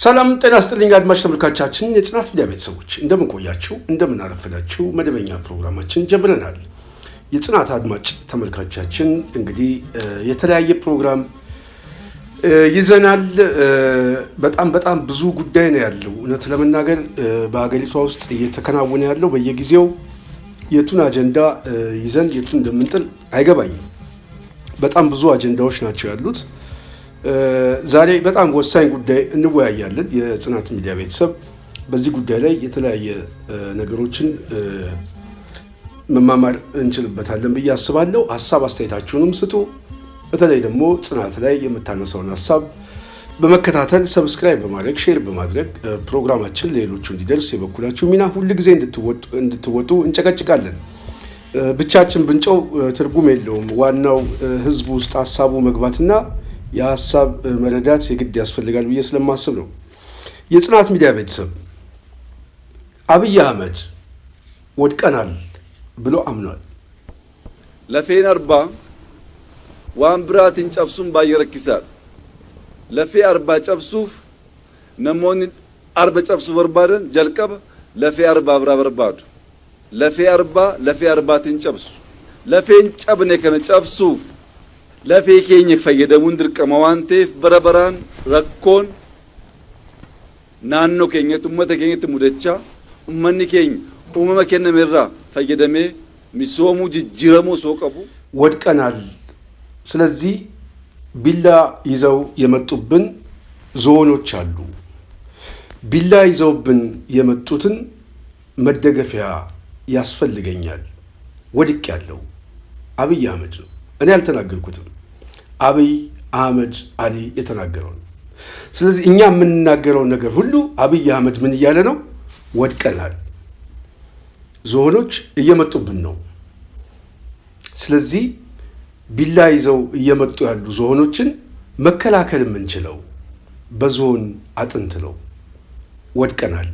ሰላም ጤና ይስጥልኝ አድማጭ ተመልካቾቻችን የጽናት ሚዲያ ቤተሰቦች እንደምን ቆያችሁ እንደምን አረፈዳችሁ መደበኛ ፕሮግራማችን ጀምረናል። የጽናት አድማጭ ተመልካቾቻችን እንግዲህ የተለያየ ፕሮግራም ይዘናል። በጣም ብዙ ጉዳይ ነው ያለው። እውነት ለመናገር በአገሪቷ ውስጥ እየተከናወነ ያለው በየጊዜው የቱን አጀንዳ ይዘን የቱን እንደምንጥል አይገባኝም። በጣም ብዙ አጀንዳዎች ናቸው ያሉት። ዛሬ በጣም ወሳኝ ጉዳይ እንወያያለን። የጽናት ሚዲያ ቤተሰብ በዚህ ጉዳይ ላይ የተለያየ ነገሮችን መማማር እንችልበታለን ብዬ አስባለሁ። ሀሳብ አስተያየታችሁንም ስጡ። በተለይ ደግሞ ጽናት ላይ የምታነሳውን ሀሳብ በመከታተል ሰብስክራይብ በማድረግ ሼር በማድረግ ፕሮግራማችን ለሌሎቹ እንዲደርስ የበኩላችሁ ሚና ሁል ጊዜ እንድትወጡ እንጨቀጭቃለን። ብቻችን ብንጨው ትርጉም የለውም። ዋናው ህዝቡ ውስጥ ሀሳቡ መግባትና የሀሳብ መረዳት የግድ ያስፈልጋል ብዬ ስለማስብ ነው። የጽናት ሚዲያ ቤተሰብ አብይ አህመድ ወድቀናል ብሎ አምኗል። ለፌን አርባ ዋን ብራትን ጨብሱን ባየረኪሳል ለፌ አርባ ጨብሱፍ ነሞን አርባ ጨብሱ በርባደን ጀልቀብ ለፌ አርባ ብራ በርባዱ ለፌ አርባትን ጨብሱ ለፌን ጨብኔ ከነ ጨብሱፍ ለፌ ኬኝክ ፈየደሙን ድርቀማ ዋንቴፍ በረበራን ረኮን ናኖ ኬኘት ኡመተ ኬኘት ሙደቻ ኡመኒ ኬኝ ኡመመ ከነመራ ፈየደሜ ሚሶሙ ጅጅረሙ ሶቀቡ ወድቀናል። ስለዚህ ቢላ ይዘው የመጡብን ዞኖች አሉ። ቢላ ይዘውብን የመጡትን መደገፊያ ያስፈልገኛል። ወድቅ ያለው አብይ አህመድ ነው። እኔ አልተናገርኩትም። አብይ አህመድ አሊ የተናገረው ነው። ስለዚህ እኛ የምንናገረው ነገር ሁሉ አብይ አህመድ ምን እያለ ነው? ወድቀናል። ዞኖች እየመጡብን ነው። ስለዚህ ቢላ ይዘው እየመጡ ያሉ ዞኖችን መከላከል የምንችለው በዞን አጥንት ነው። ወድቀናል፣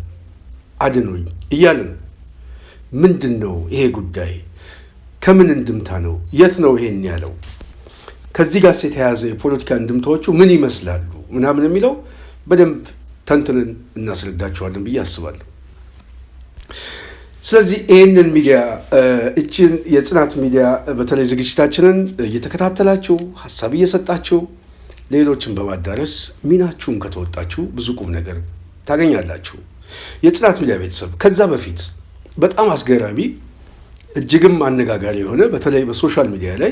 አድኖኝ እያለ ነው። ምንድን ነው ይሄ ጉዳይ? ከምን እንድምታ ነው? የት ነው ይሄን ያለው? ከዚህ ጋር የተያያዘ የፖለቲካ እንድምታዎቹ ምን ይመስላሉ ምናምን የሚለው በደንብ ተንትንን እናስረዳቸዋለን ብዬ አስባለሁ። ስለዚህ ይህንን ሚዲያ እችን የጽናት ሚዲያ በተለይ ዝግጅታችንን እየተከታተላችሁ ሀሳብ እየሰጣችሁ ሌሎችን በማዳረስ ሚናችሁን ከተወጣችሁ ብዙ ቁም ነገር ታገኛላችሁ። የጽናት ሚዲያ ቤተሰብ ከዛ በፊት በጣም አስገራሚ እጅግም አነጋጋሪ የሆነ በተለይ በሶሻል ሚዲያ ላይ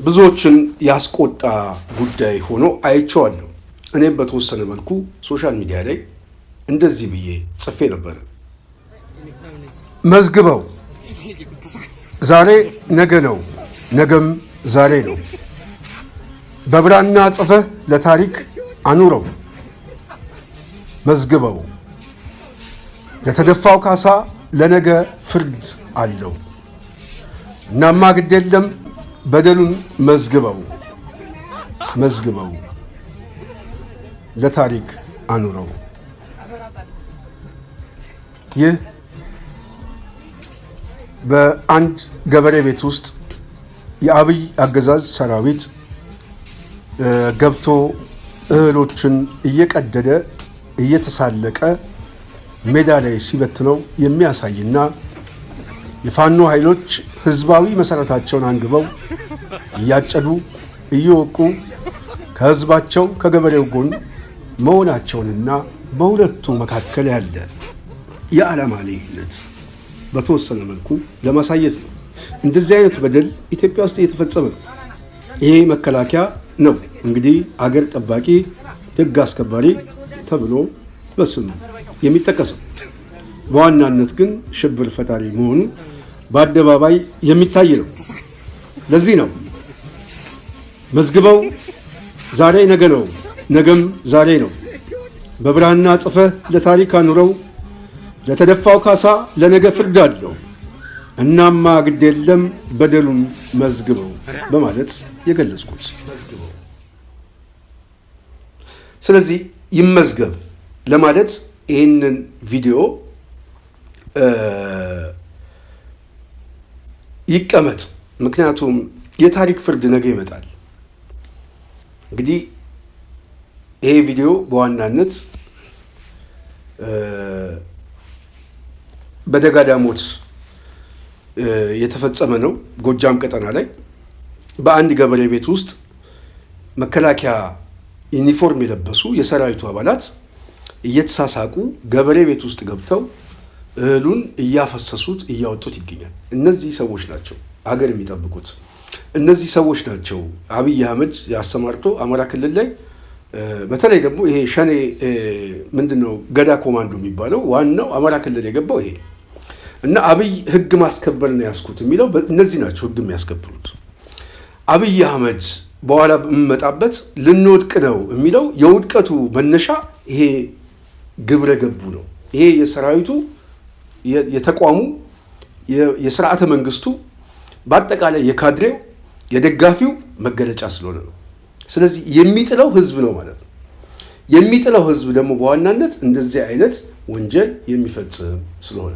ብዙዎችን ያስቆጣ ጉዳይ ሆኖ አይቼዋለሁ። እኔም በተወሰነ መልኩ ሶሻል ሚዲያ ላይ እንደዚህ ብዬ ጽፌ ነበር። መዝግበው ዛሬ ነገ ነው፣ ነገም ዛሬ ነው። በብራና ጽፈህ ለታሪክ አኑረው። መዝግበው ለተደፋው ካሳ ለነገ ፍርድ አለው። እናማ ግድ የለም በደሉን መዝግበው ለታሪክ አኑረው። ይህ በአንድ ገበሬ ቤት ውስጥ የአብይ አገዛዝ ሰራዊት ገብቶ እህሎችን እየቀደደ እየተሳለቀ ሜዳ ላይ ሲበትነው የሚያሳይና የፋኖ ኃይሎች ህዝባዊ መሰረታቸውን አንግበው እያጨዱ እየወቁ ከህዝባቸው ከገበሬው ጎን መሆናቸውንና በሁለቱ መካከል ያለ የዓላማ ልዩነት በተወሰነ መልኩ ለማሳየት ነው። እንደዚህ አይነት በደል ኢትዮጵያ ውስጥ እየተፈጸመ ነው። ይሄ መከላከያ ነው እንግዲህ አገር ጠባቂ ህግ አስከባሪ ተብሎ በስሙ የሚጠቀሰው። በዋናነት ግን ሽብር ፈጣሪ መሆኑ በአደባባይ የሚታይ ነው። ለዚህ ነው መዝግበው ዛሬ ነገ ነው፣ ነገም ዛሬ ነው። በብራና ጽፈህ ለታሪክ አኑረው። ለተደፋው ካሳ ለነገ ፍርድ አለው። እናማ ግድ የለም በደሉን መዝግበው በማለት የገለጽኩት። ስለዚህ ይመዝገብ ለማለት ይህንን ቪዲዮ ይቀመጥ። ምክንያቱም የታሪክ ፍርድ ነገ ይመጣል። እንግዲህ ይሄ ቪዲዮ በዋናነት በደጋዳሞት የተፈጸመ ነው። ጎጃም ቀጠና ላይ በአንድ ገበሬ ቤት ውስጥ መከላከያ ዩኒፎርም የለበሱ የሰራዊቱ አባላት እየተሳሳቁ ገበሬ ቤት ውስጥ ገብተው እህሉን እያፈሰሱት እያወጡት ይገኛል። እነዚህ ሰዎች ናቸው አገር የሚጠብቁት። እነዚህ ሰዎች ናቸው አብይ አህመድ ያሰማርቶ አማራ ክልል ላይ በተለይ ደግሞ ይሄ ሸኔ ምንድነው ገዳ ኮማንዶ የሚባለው ዋናው አማራ ክልል የገባው ይሄ እና አብይ ህግ ማስከበር ነው ያስኩት የሚለው እነዚህ ናቸው ህግ የሚያስከብሩት። አብይ አህመድ በኋላ የምመጣበት ልንወድቅ ነው የሚለው የውድቀቱ መነሻ ይሄ ግብረ ገቡ ነው። ይሄ የሰራዊቱ የተቋሙ የስርዓተ መንግስቱ በአጠቃላይ የካድሬው የደጋፊው መገለጫ ስለሆነ ነው። ስለዚህ የሚጥለው ህዝብ ነው ማለት ነው። የሚጥለው ህዝብ ደግሞ በዋናነት እንደዚህ አይነት ወንጀል የሚፈጽም ስለሆነ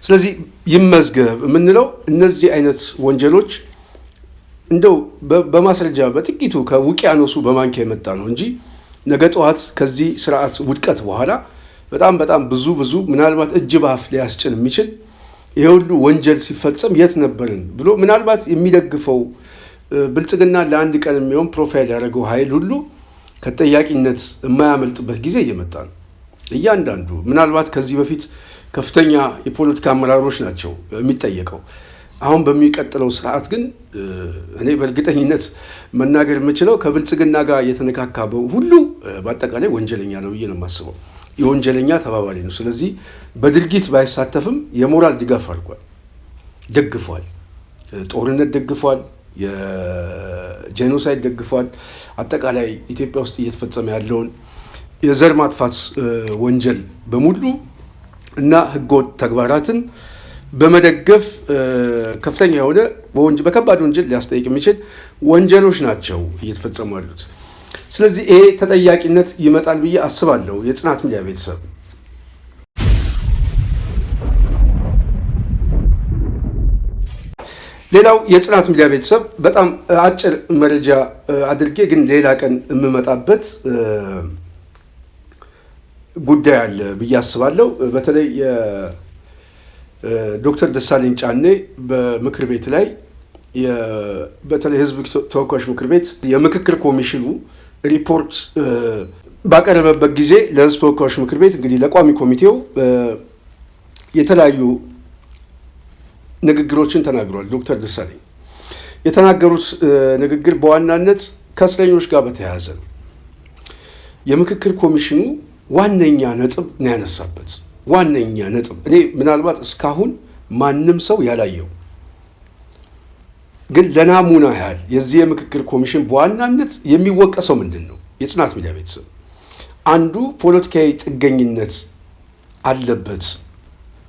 ስለዚህ ይመዝገብ የምንለው እነዚህ አይነት ወንጀሎች እንደው በማስረጃ በጥቂቱ ከውቅያኖሱ በማንኪያ የመጣ ነው እንጂ ነገ ጠዋት ከዚህ ስርዓት ውድቀት በኋላ በጣም ብዙ ምናልባት እጅ ባፍ ሊያስጭን የሚችል ይሄ ሁሉ ወንጀል ሲፈጸም የት ነበርን ብሎ ምናልባት የሚደግፈው ብልጽግና ለአንድ ቀን የሚሆን ፕሮፋይል ያደረገው ኃይል ሁሉ ከተጠያቂነት የማያመልጥበት ጊዜ እየመጣ ነው። እያንዳንዱ ምናልባት ከዚህ በፊት ከፍተኛ የፖለቲካ አመራሮች ናቸው የሚጠየቀው። አሁን በሚቀጥለው ስርዓት ግን እኔ በእርግጠኝነት መናገር የምችለው ከብልጽግና ጋር የተነካካበው ሁሉ በአጠቃላይ ወንጀለኛ ነው ብዬ ነው የማስበው። የወንጀለኛ ተባባሪ ነው። ስለዚህ በድርጊት ባይሳተፍም የሞራል ድጋፍ አድርጓል፣ ደግፏል፣ ጦርነት ደግፏል፣ የጄኖሳይድ ደግፏል። አጠቃላይ ኢትዮጵያ ውስጥ እየተፈጸመ ያለውን የዘር ማጥፋት ወንጀል በሙሉ እና ህገወጥ ተግባራትን በመደገፍ ከፍተኛ የሆነ በከባድ ወንጀል ሊያስጠይቅ የሚችል ወንጀሎች ናቸው እየተፈጸሙ ያሉት። ስለዚህ ይሄ ተጠያቂነት ይመጣል ብዬ አስባለሁ። የጽናት ሚዲያ ቤተሰብ ሌላው የጽናት ሚዲያ ቤተሰብ በጣም አጭር መረጃ አድርጌ ግን ሌላ ቀን የምመጣበት ጉዳይ አለ ብዬ አስባለሁ። በተለይ ዶክተር ደሳለኝ ጫኔ በምክር ቤት ላይ በተለይ ህዝብ ተወካዮች ምክር ቤት የምክክር ኮሚሽኑ ሪፖርት ባቀረበበት ጊዜ ለህዝብ ተወካዮች ምክር ቤት እንግዲህ ለቋሚ ኮሚቴው የተለያዩ ንግግሮችን ተናግሯል። ዶክተር ደሳለኝ የተናገሩት ንግግር በዋናነት ከእስረኞች ጋር በተያያዘ ነው። የምክክር ኮሚሽኑ ዋነኛ ነጥብ ነው ያነሳበት። ዋነኛ ነጥብ እኔ ምናልባት እስካሁን ማንም ሰው ያላየው ግን ለናሙና ያህል የዚህ የምክክር ኮሚሽን በዋናነት የሚወቀሰው ምንድን ነው? የጽናት ሚዲያ ቤተሰብ አንዱ ፖለቲካዊ ጥገኝነት አለበት፣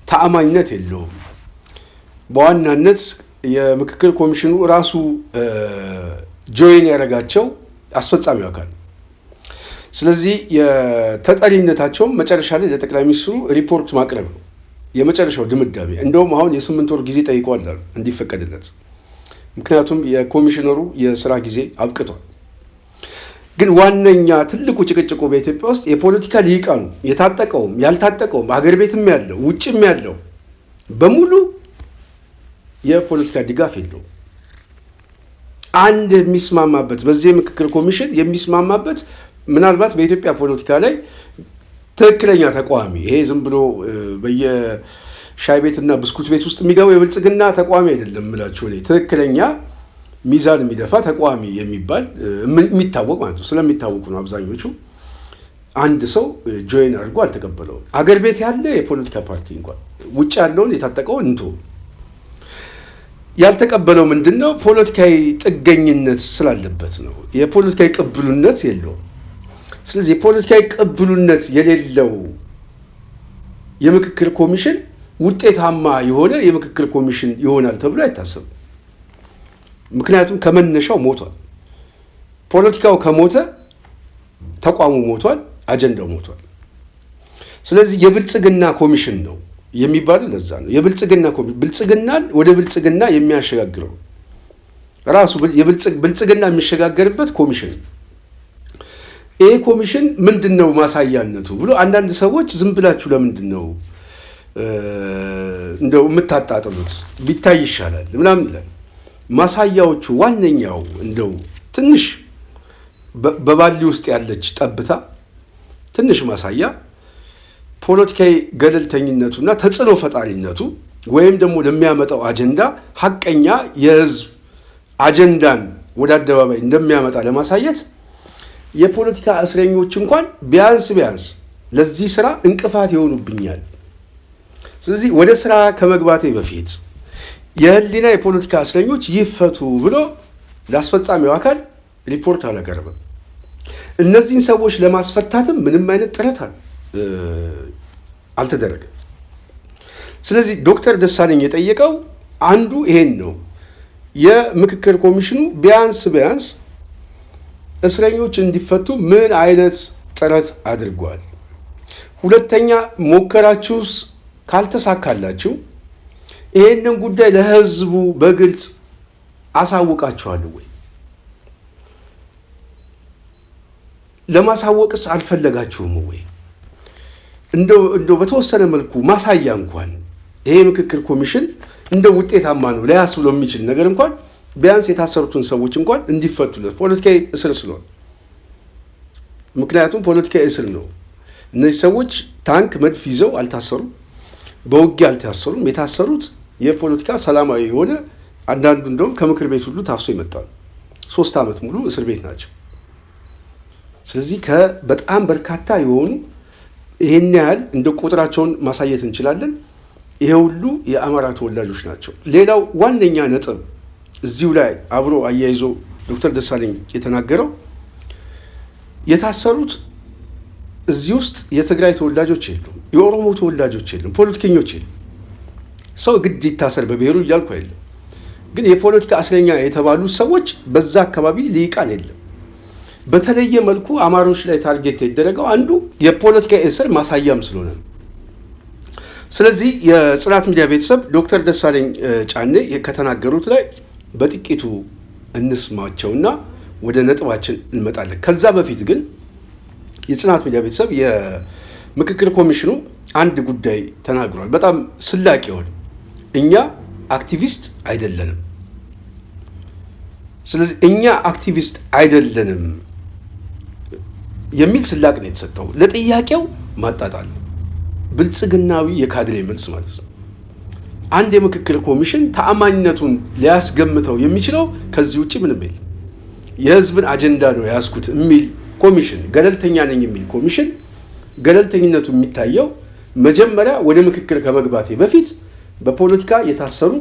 ተአማኝነት የለውም። በዋናነት የምክክር ኮሚሽኑ ራሱ ጆይን ያደረጋቸው አስፈጻሚው አካል ስለዚህ የተጠሪነታቸውም መጨረሻ ላይ ለጠቅላይ ሚኒስትሩ ሪፖርት ማቅረብ ነው የመጨረሻው ድምዳሜ። እንደውም አሁን የ8 ወር ጊዜ ጠይቀዋል እንዲፈቀድለት፣ ምክንያቱም የኮሚሽነሩ የስራ ጊዜ አብቅቷል። ግን ዋነኛ ትልቁ ጭቅጭቁ በኢትዮጵያ ውስጥ የፖለቲካ ልሂቃኑ የታጠቀውም ያልታጠቀውም አገር ቤትም ያለው ውጭም ያለው በሙሉ የፖለቲካ ድጋፍ የለውም። አንድ የሚስማማበት በዚህ የምክክር ኮሚሽን የሚስማማበት ምናልባት በኢትዮጵያ ፖለቲካ ላይ ትክክለኛ ተቃዋሚ ይሄ ዝም ብሎ በየሻይ ቤትና ብስኩት ቤት ውስጥ የሚገባው የብልጽግና ተቃዋሚ አይደለም የምላቸው እኔ ትክክለኛ ሚዛን የሚደፋ ተቃዋሚ የሚባል የሚታወቅ ማለት ነው። ስለሚታወቁ ነው አብዛኞቹ። አንድ ሰው ጆይን አድርጎ አልተቀበለውም። አገር ቤት ያለ የፖለቲካ ፓርቲ እንኳን ውጭ ያለውን የታጠቀውን እንቶ ያልተቀበለው ምንድን ነው? ፖለቲካዊ ጥገኝነት ስላለበት ነው። የፖለቲካዊ ቅብሉነት የለውም። ስለዚህ የፖለቲካዊ ቅብሉነት የሌለው የምክክር ኮሚሽን ውጤታማ የሆነ የምክክር ኮሚሽን ይሆናል ተብሎ አይታሰብም። ምክንያቱም ከመነሻው ሞቷል። ፖለቲካው ከሞተ ተቋሙ ሞቷል፣ አጀንዳው ሞቷል። ስለዚህ የብልጽግና ኮሚሽን ነው የሚባለው ለዛ ነው። የብልጽግና ኮሚሽን ብልጽግናን ወደ ብልጽግና የሚያሸጋግረው ራሱ ብልጽግና የሚሸጋገርበት ኮሚሽን። ይሄ ኮሚሽን ምንድነው ማሳያነቱ ብሎ አንዳንድ ሰዎች ዝም ብላችሁ ለምንድነው እንደው የምታጣጥሉት ቢታይ ይሻላል ምናምን ይላል። ማሳያዎቹ ዋነኛው እንደው ትንሽ በባሊ ውስጥ ያለች ጠብታ ትንሽ ማሳያ ፖለቲካዊ ገለልተኝነቱና ተጽዕኖ ፈጣሪነቱ ወይም ደግሞ ለሚያመጣው አጀንዳ ሐቀኛ የህዝብ አጀንዳን ወደ አደባባይ እንደሚያመጣ ለማሳየት የፖለቲካ እስረኞች እንኳን ቢያንስ ለዚህ ስራ እንቅፋት ይሆኑብኛል፣ ስለዚህ ወደ ስራ ከመግባቴ በፊት የህሊና የፖለቲካ እስረኞች ይፈቱ ብሎ ለአስፈጻሚው አካል ሪፖርት አላቀረበም። እነዚህን ሰዎች ለማስፈታትም ምንም አይነት ጥረት አልተደረገም። ስለዚህ ዶክተር ደሳለኝ የጠየቀው አንዱ ይሄን ነው። የምክክር ኮሚሽኑ ቢያንስ እስረኞች እንዲፈቱ ምን አይነት ጥረት አድርጓል? ሁለተኛ ሞከራችሁስ? ካልተሳካላችሁ ይሄንን ጉዳይ ለህዝቡ በግልጽ አሳውቃችኋል ወይ? ለማሳወቅስ አልፈለጋችሁም ወይ? እንደው በተወሰነ መልኩ ማሳያ እንኳን ይሄ ምክክር ኮሚሽን እንደው ውጤታማ ነው ሊያስብሎ የሚችል ነገር እንኳን ቢያንስ የታሰሩትን ሰዎች እንኳን እንዲፈቱለት ፖለቲካዊ እስር ስለሆነ፣ ምክንያቱም ፖለቲካዊ እስር ነው። እነዚህ ሰዎች ታንክ መድፍ ይዘው አልታሰሩም፣ በውጊያ አልታሰሩም። የታሰሩት የፖለቲካ ሰላማዊ የሆነ አንዳንዱ እንደውም ከምክር ቤት ሁሉ ታፍሶ ይመጣሉ። 3 ዓመት ሙሉ እስር ቤት ናቸው። ስለዚህ በጣም በርካታ የሆኑ ይሄን ያህል እንደ ቁጥራቸውን ማሳየት እንችላለን። ይሄ ሁሉ የአማራ ተወላጆች ናቸው። ሌላው ዋነኛ ነጥብ እዚሁ ላይ አብሮ አያይዞ ዶክተር ደሳለኝ የተናገረው የታሰሩት እዚህ ውስጥ የትግራይ ተወላጆች የሉም፣ የኦሮሞ ተወላጆች የሉም፣ ፖለቲከኞች የሉም። ሰው ግድ ይታሰር በብሔሩ እያልኩ አይደለም፣ ግን የፖለቲካ እስረኛ የተባሉ ሰዎች በዛ አካባቢ ሊቃን የለም። በተለየ መልኩ አማሮች ላይ ታርጌት የተደረገው አንዱ የፖለቲካ እስር ማሳያም ስለሆነ ነው። ስለዚህ የጽናት ሚዲያ ቤተሰብ ዶክተር ደሳለኝ ጫኔ ከተናገሩት ላይ በጥቂቱ እንስማቸውና ወደ ነጥባችን እንመጣለን። ከዛ በፊት ግን የጽናት ሚዲያ ቤተሰብ የምክክር ኮሚሽኑ አንድ ጉዳይ ተናግሯል። በጣም ስላቅ ይሆን እኛ አክቲቪስት አይደለንም። ስለዚህ እኛ አክቲቪስት አይደለንም የሚል ስላቅ ነው የተሰጠው። ለጥያቄው ማጣጣል ብልጽግናዊ የካድሬ መልስ ማለት ነው። አንድ የምክክር ኮሚሽን ተአማኝነቱን ሊያስገምተው የሚችለው ከዚህ ውጭ ምንም የለም። የህዝብን አጀንዳ ነው ያስኩት የሚል ኮሚሽን፣ ገለልተኛ ነኝ የሚል ኮሚሽን ገለልተኝነቱ የሚታየው መጀመሪያ ወደ ምክክር ከመግባቴ በፊት በፖለቲካ የታሰሩ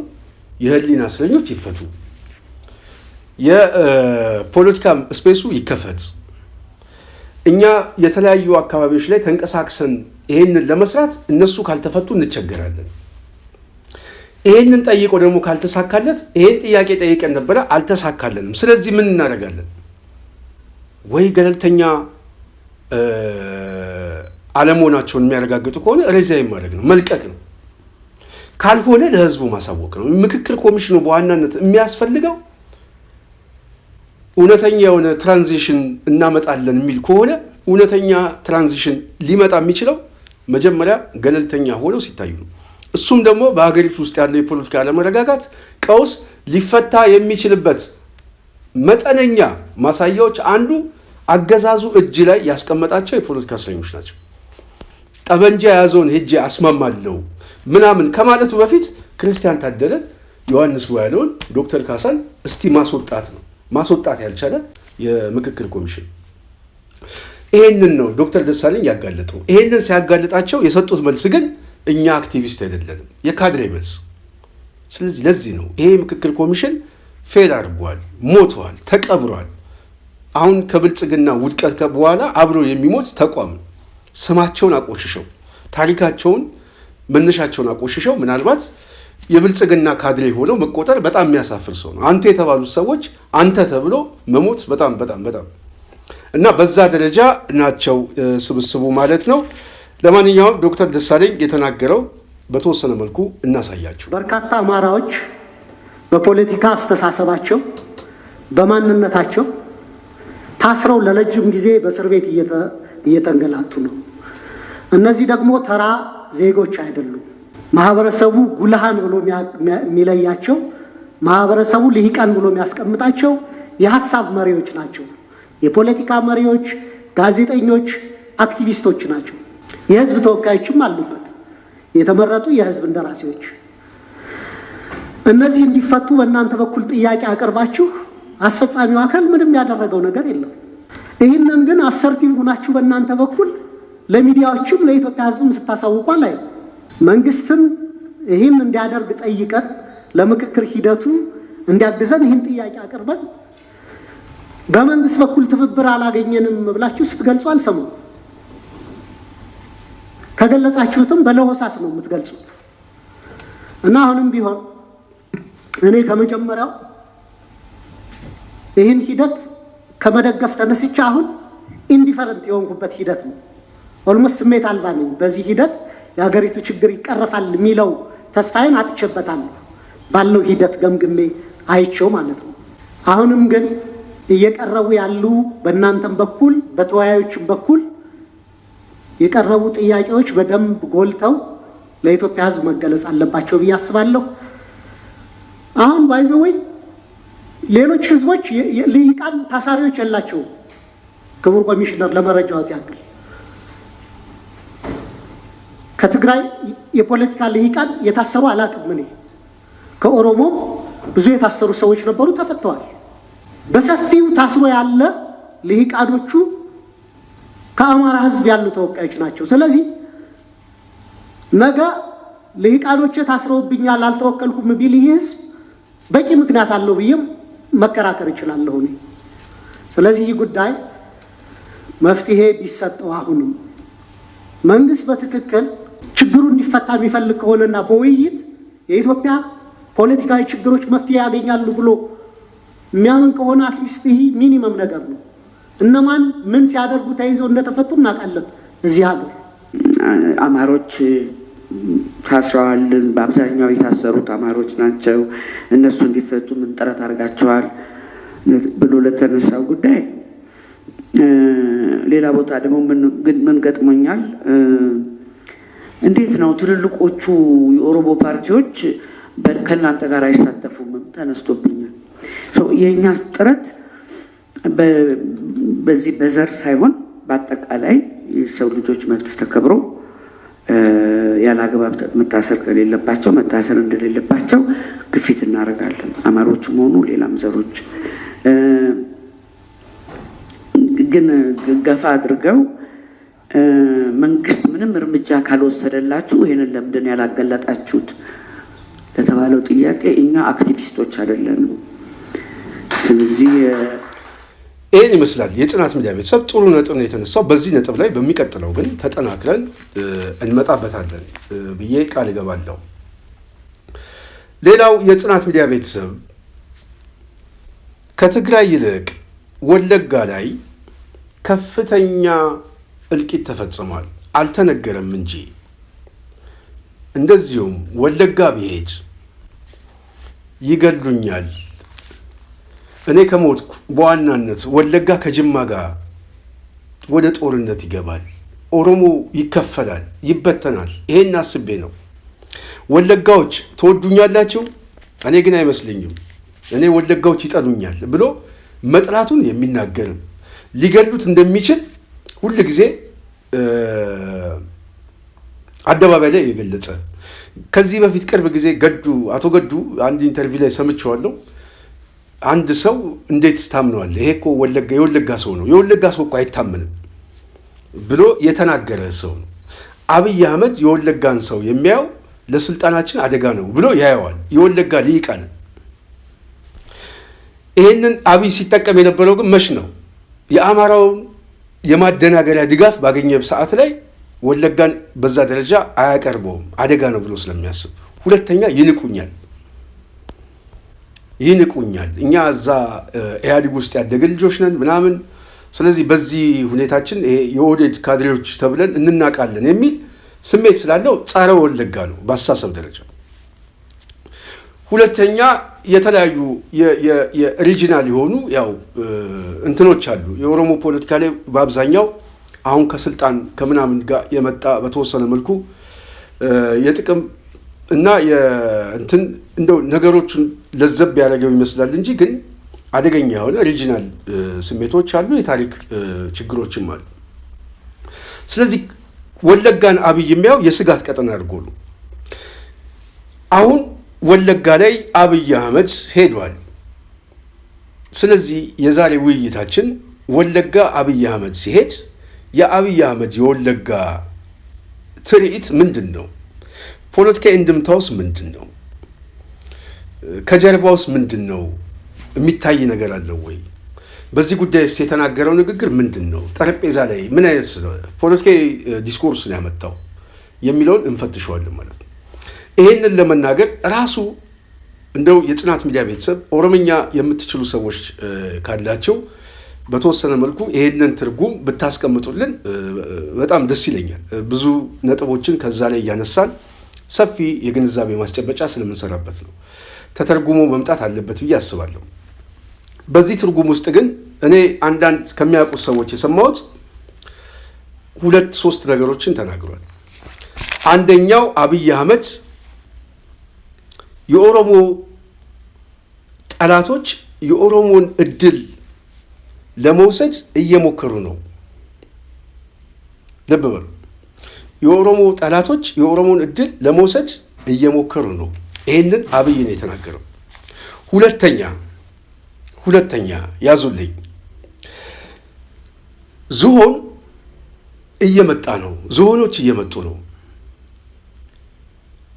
የህሊና እስረኞች ይፈቱ፣ የፖለቲካ ስፔሱ ይከፈት፣ እኛ የተለያዩ አካባቢዎች ላይ ተንቀሳቅሰን ይሄንን ለመስራት እነሱ ካልተፈቱ እንቸገራለን። ይሄንን ጠይቆ ደግሞ ካልተሳካለት ይሄን ጥያቄ ጠይቀን ነበረ አልተሳካለንም። ስለዚህ ምን እናደርጋለን? ወይ ገለልተኛ አለመሆናቸውን የሚያረጋግጡ ከሆነ ሬዛይን ማድረግ ነው፣ መልቀቅ ነው። ካልሆነ ለህዝቡ ማሳወቅ ነው። ምክክር ኮሚሽኑ በዋናነት የሚያስፈልገው እውነተኛ የሆነ ትራንዚሽን እናመጣለን የሚል ከሆነ እውነተኛ ትራንዚሽን ሊመጣ የሚችለው መጀመሪያ ገለልተኛ ሆነው ሲታዩ ነው። እሱም ደግሞ በሀገሪቱ ውስጥ ያለው የፖለቲካ አለመረጋጋት ቀውስ ሊፈታ የሚችልበት መጠነኛ ማሳያዎች አንዱ አገዛዙ እጅ ላይ ያስቀመጣቸው የፖለቲካ እስረኞች ናቸው። ጠበንጃ የያዘውን ሄጄ አስማማለሁ ምናምን ከማለቱ በፊት ክርስቲያን ታደለ፣ ዮሐንስ ቦያለውን፣ ዶክተር ካሳን እስቲ ማስወጣት ያልቻለ የምክክር ኮሚሽን ይሄንን ነው ዶክተር ደሳለኝ ያጋለጠው። ይሄንን ሲያጋልጣቸው የሰጡት መልስ ግን እኛ አክቲቪስት አይደለንም፣ የካድሬ መልስ። ስለዚህ ለዚህ ነው ይሄ ምክክር ኮሚሽን ፌል አድርጓል፣ ሞቷል፣ ተቀብሯል። አሁን ከብልጽግና ውድቀት በኋላ አብሮ የሚሞት ተቋም ነው። ስማቸውን አቆሽሸው፣ ታሪካቸውን፣ መነሻቸውን አቆሽሸው ምናልባት የብልጽግና ካድሬ ሆነው መቆጠር በጣም የሚያሳፍር ሰው ነው። አንቱ የተባሉት ሰዎች አንተ ተብሎ መሞት በጣም እና በዛ ደረጃ ናቸው ስብስቡ ማለት ነው። ለማንኛውም ዶክተር ደሳለኝ የተናገረው በተወሰነ መልኩ እናሳያችሁ። በርካታ አማራዎች በፖለቲካ አስተሳሰባቸው፣ በማንነታቸው ታስረው ለረጅም ጊዜ በእስር ቤት እየተንገላቱ ነው። እነዚህ ደግሞ ተራ ዜጎች አይደሉም። ማህበረሰቡ ጉልሃን ብሎ የሚለያቸው፣ ማህበረሰቡ ልሂቃን ብሎ የሚያስቀምጣቸው የሐሳብ መሪዎች ናቸው። የፖለቲካ መሪዎች፣ ጋዜጠኞች፣ አክቲቪስቶች ናቸው። የህዝብ ተወካዮችም አሉበት፣ የተመረጡ የህዝብ እንደራሴዎች። እነዚህ እንዲፈቱ በእናንተ በኩል ጥያቄ አቅርባችሁ አስፈጻሚው አካል ምንም ያደረገው ነገር የለም። ይህንን ግን አሰርቲቭ ሆናችሁ በእናንተ በኩል ለሚዲያዎችም ለኢትዮጵያ ህዝብም ስታሳውቁ ላይ መንግስትን ይህን እንዲያደርግ ጠይቀን ለምክክር ሂደቱ እንዲያግዘን ይህን ጥያቄ አቅርበን በመንግስት በኩል ትብብር አላገኘንም ብላችሁ ስትገልጹ አልሰማም። ከገለጻችሁትም በለሆሳስ ነው የምትገልጹት። እና አሁንም ቢሆን እኔ ከመጀመሪያው ይህን ሂደት ከመደገፍ ተነስቼ አሁን ኢንዲፈረንት የሆንኩበት ሂደት ነው። ኦልሞስት ስሜት አልባ ነኝ። በዚህ ሂደት የሀገሪቱ ችግር ይቀረፋል የሚለው ተስፋዬን አጥቼበታለሁ፣ ባለው ሂደት ገምግሜ አይቼው ማለት ነው። አሁንም ግን እየቀረቡ ያሉ በእናንተም በኩል በተወያዮችም በኩል የቀረቡ ጥያቄዎች በደንብ ጎልተው ለኢትዮጵያ ህዝብ መገለጽ አለባቸው ብዬ አስባለሁ። አሁን ባይዘወይ ሌሎች ህዝቦች ልሂቃን ታሳሪዎች የላቸውም። ክቡር ኮሚሽነር ለመረጃዎት ያክል ከትግራይ የፖለቲካ ልሂቃን የታሰሩ አላውቅም። እኔ ከኦሮሞም ብዙ የታሰሩ ሰዎች ነበሩ፣ ተፈተዋል። በሰፊው ታስሮ ያለ ልሂቃኖቹ ከአማራ ህዝብ ያሉ ተወካዮች ናቸው። ስለዚህ ነገ ልሂቃኖቼ ታስረውብኛል አልተወከልኩም ቢል ይህ ህዝብ በቂ ምክንያት አለው ብዬም መከራከር እችላለሁ እኔ። ስለዚህ ይህ ጉዳይ መፍትሄ ቢሰጠው አሁንም መንግስት በትክክል ችግሩ እንዲፈታ የሚፈልግ ከሆነና በውይይት የኢትዮጵያ ፖለቲካዊ ችግሮች መፍትሄ ያገኛሉ ብሎ የሚያምን ከሆነ አትሊስት ይህ ሚኒመም ነገር ነው። እነማን ምን ሲያደርጉ ተይዘው እንደተፈቱ እናውቃለን። እዚህ ሀገር አማሮች ታስረዋል። በአብዛኛው የታሰሩት አማሮች ናቸው። እነሱ እንዲፈቱ ምን ጥረት አድርጋቸዋል ብሎ ለተነሳው ጉዳይ ሌላ ቦታ ደግሞ ምን ገጥሞኛል፣ እንዴት ነው ትልልቆቹ የኦሮሞ ፓርቲዎች ከእናንተ ጋር አይሳተፉም ተነስቶብኛል። የእኛ ጥረት በዚህ በዘር ሳይሆን በአጠቃላይ የሰው ልጆች መብት ተከብሮ ያለ አግባብ መታሰር ከሌለባቸው መታሰር እንደሌለባቸው ግፊት እናደርጋለን። አማሮችም ሆኑ ሌላም ዘሮች ግን ገፋ አድርገው መንግስት ምንም እርምጃ ካልወሰደላችሁ ይሄንን ለምንድን ያላገለጣችሁት ለተባለው ጥያቄ እኛ አክቲቪስቶች አይደለንም። ስለዚህ ይህን ይመስላል የጽናት ሚዲያ ቤተሰብ። ጥሩ ነጥብ ነው የተነሳው። በዚህ ነጥብ ላይ በሚቀጥለው ግን ተጠናክረን እንመጣበታለን ብዬ ቃል እገባለሁ። ሌላው የጽናት ሚዲያ ቤተሰብ ከትግራይ ይልቅ ወለጋ ላይ ከፍተኛ እልቂት ተፈጽሟል። አልተነገረም እንጂ እንደዚሁም ወለጋ ብሄድ ይገሉኛል፣ እኔ ከሞትኩ በዋናነት ወለጋ ከጅማ ጋር ወደ ጦርነት ይገባል፣ ኦሮሞ ይከፈላል፣ ይበተናል። ይሄን አስቤ ነው። ወለጋዎች ትወዱኛላችሁ፣ እኔ ግን አይመስለኝም፣ እኔ ወለጋዎች ይጠሉኛል ብሎ መጥላቱን የሚናገር ሊገሉት እንደሚችል ሁል ጊዜ አደባባይ ላይ የገለጸ ከዚህ በፊት ቅርብ ጊዜ አቶ ገዱ አንድ ኢንተርቪው ላይ ሰምቼዋለሁ። አንድ ሰው እንዴት ታምነዋል? ይሄ እኮ የወለጋ ሰው ነው፣ የወለጋ ሰው እኮ አይታመንም ብሎ የተናገረ ሰው ነው። አብይ አህመድ የወለጋን ሰው የሚያየው ለስልጣናችን አደጋ ነው ብሎ ያየዋል። የወለጋ ልሂቃን ይሄንን አብይ ሲጠቀም የነበረው ግን መች ነው? የአማራውን የማደናገሪያ ድጋፍ ባገኘ ሰዓት ላይ ወለጋን በዛ ደረጃ አያቀርበውም፣ አደጋ ነው ብሎ ስለሚያስብ። ሁለተኛ ይንቁኛል፣ እኛ እዛ ኢህአዴግ ውስጥ ያደገ ልጆች ነን ምናምን፣ ስለዚህ በዚህ ሁኔታችን ይሄ የኦህዴድ ካድሬዎች ተብለን እንናቃለን የሚል ስሜት ስላለው ጸረ ወለጋ ነው በአስተሳሰብ ደረጃ። ሁለተኛ የተለያዩ የሪጂናል የሆኑ ያው እንትኖች አሉ። የኦሮሞ ፖለቲካ ላይ በአብዛኛው አሁን ከስልጣን ከምናምን ጋር የመጣ በተወሰነ መልኩ የጥቅም እና የእንትን እንደው ነገሮችን ለዘብ ያደረገው ይመስላል እንጂ ግን አደገኛ የሆነ ሪጂናል ስሜቶች አሉ፣ የታሪክ ችግሮችም አሉ። ስለዚህ ወለጋን አብይ የሚያው የስጋት ቀጠና አድርጎ ነው። አሁን ወለጋ ላይ አብይ አህመድ ሄዷል። ስለዚህ የዛሬ ውይይታችን ወለጋ አብይ አህመድ ሲሄድ የአብይ አህመድ የወለጋ ትርኢት ምንድን ነው? ፖለቲካዊ እንድምታውስ ምንድን ነው? ከጀርባውስ ምንድን ነው? የሚታይ ነገር አለው ወይ? በዚህ ጉዳይ የተናገረው ንግግር ምንድን ነው? ጠረጴዛ ላይ ምን አይነት ፖለቲካዊ ዲስኮርስ ነው ያመጣው የሚለውን እንፈትሸዋለን ማለት ነው። ይሄንን ለመናገር ራሱ እንደው የጽናት ሚዲያ ቤተሰብ ኦሮምኛ የምትችሉ ሰዎች ካላቸው በተወሰነ መልኩ ይሄንን ትርጉም ብታስቀምጡልን በጣም ደስ ይለኛል። ብዙ ነጥቦችን ከዛ ላይ እያነሳን ሰፊ የግንዛቤ ማስጨበጫ ስለምንሰራበት ነው። ተተርጉሞ መምጣት አለበት ብዬ አስባለሁ። በዚህ ትርጉም ውስጥ ግን እኔ አንዳንድ ከሚያውቁት ሰዎች የሰማሁት 2-3 ነገሮችን ተናግሯል። አንደኛው አብይ አህመድ የኦሮሞ ጠላቶች የኦሮሞን እድል ለመውሰድ እየሞከሩ ነው። ልብ በሉ። የኦሮሞ ጠላቶች የኦሮሞን እድል ለመውሰድ እየሞከሩ ነው። ይሄንን አብይ ነው የተናገረው። ሁለተኛ ያዙልኝ፣ ዝሆን እየመጣ ነው። ዝሆኖች እየመጡ ነው።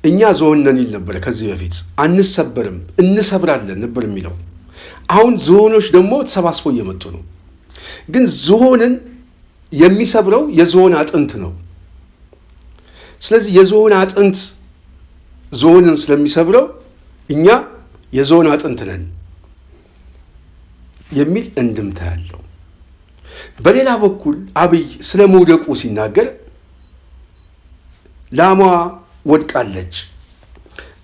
እኛ ዝሆን ነን ይል ነበረ ከዚህ በፊት። አንሰበርም እንሰብራለን ነበር የሚለው። አሁን ዝሆኖች ደግሞ ተሰባስበው እየመጡ ነው። ግን ዝሆንን የሚሰብረው የዝሆን አጥንት ነው። ስለዚህ የዝሆን አጥንት ዝሆንን ስለሚሰብረው እኛ የዝሆን አጥንት ነን የሚል እንድምታ ያለው። በሌላ በኩል አብይ ስለ መውደቁ ሲናገር ላሟ ወድቃለች።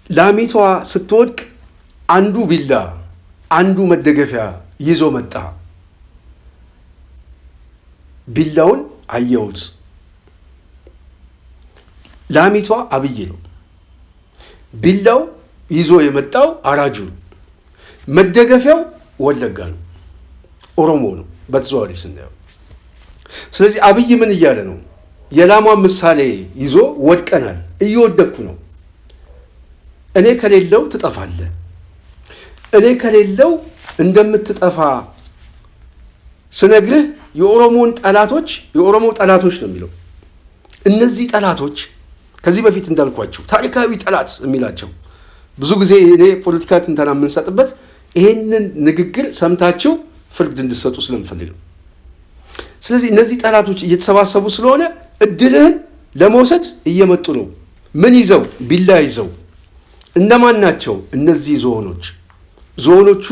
ላሚቷ ስትወድቅ አንዱ ቢላ አንዱ መደገፊያ ይዞ መጣ። ቢላውን አየሁት። ላሚቷ አብይ ነው። ቢላው ይዞ የመጣው አራጁ ነው። መደገፊያው ወለጋ ነው፣ ኦሮሞ ነው በተዘዋዋሪ ስናየው። ስለዚህ አብይ ምን እያለ ነው? የላሟን ምሳሌ ይዞ ወድቀናል፣ እየወደቅኩ ነው። እኔ ከሌለው ትጠፋለህ፣ እኔ ከሌለው እንደምትጠፋ ስነግርህ የኦሮሞ ጠላቶች ነው የሚለው። እነዚህ ጠላቶች ከዚህ በፊት እንዳልኳቸው ታሪካዊ ጠላት የሚላቸው ብዙ ጊዜ እኔ ፖለቲካ ትንተና የምንሰጥበት ይሄንን ንግግር ሰምታችሁ ፍርድ እንድሰጡ ስለምፈልግ ነው። ስለዚህ እነዚህ ጠላቶች እየተሰባሰቡ ስለሆነ እድልህን ለመውሰድ እየመጡ ነው። ምን ይዘው? ቢላ ይዘው። እነማን ናቸው እነዚህ ዝሆኖች? ዝሆኖቹ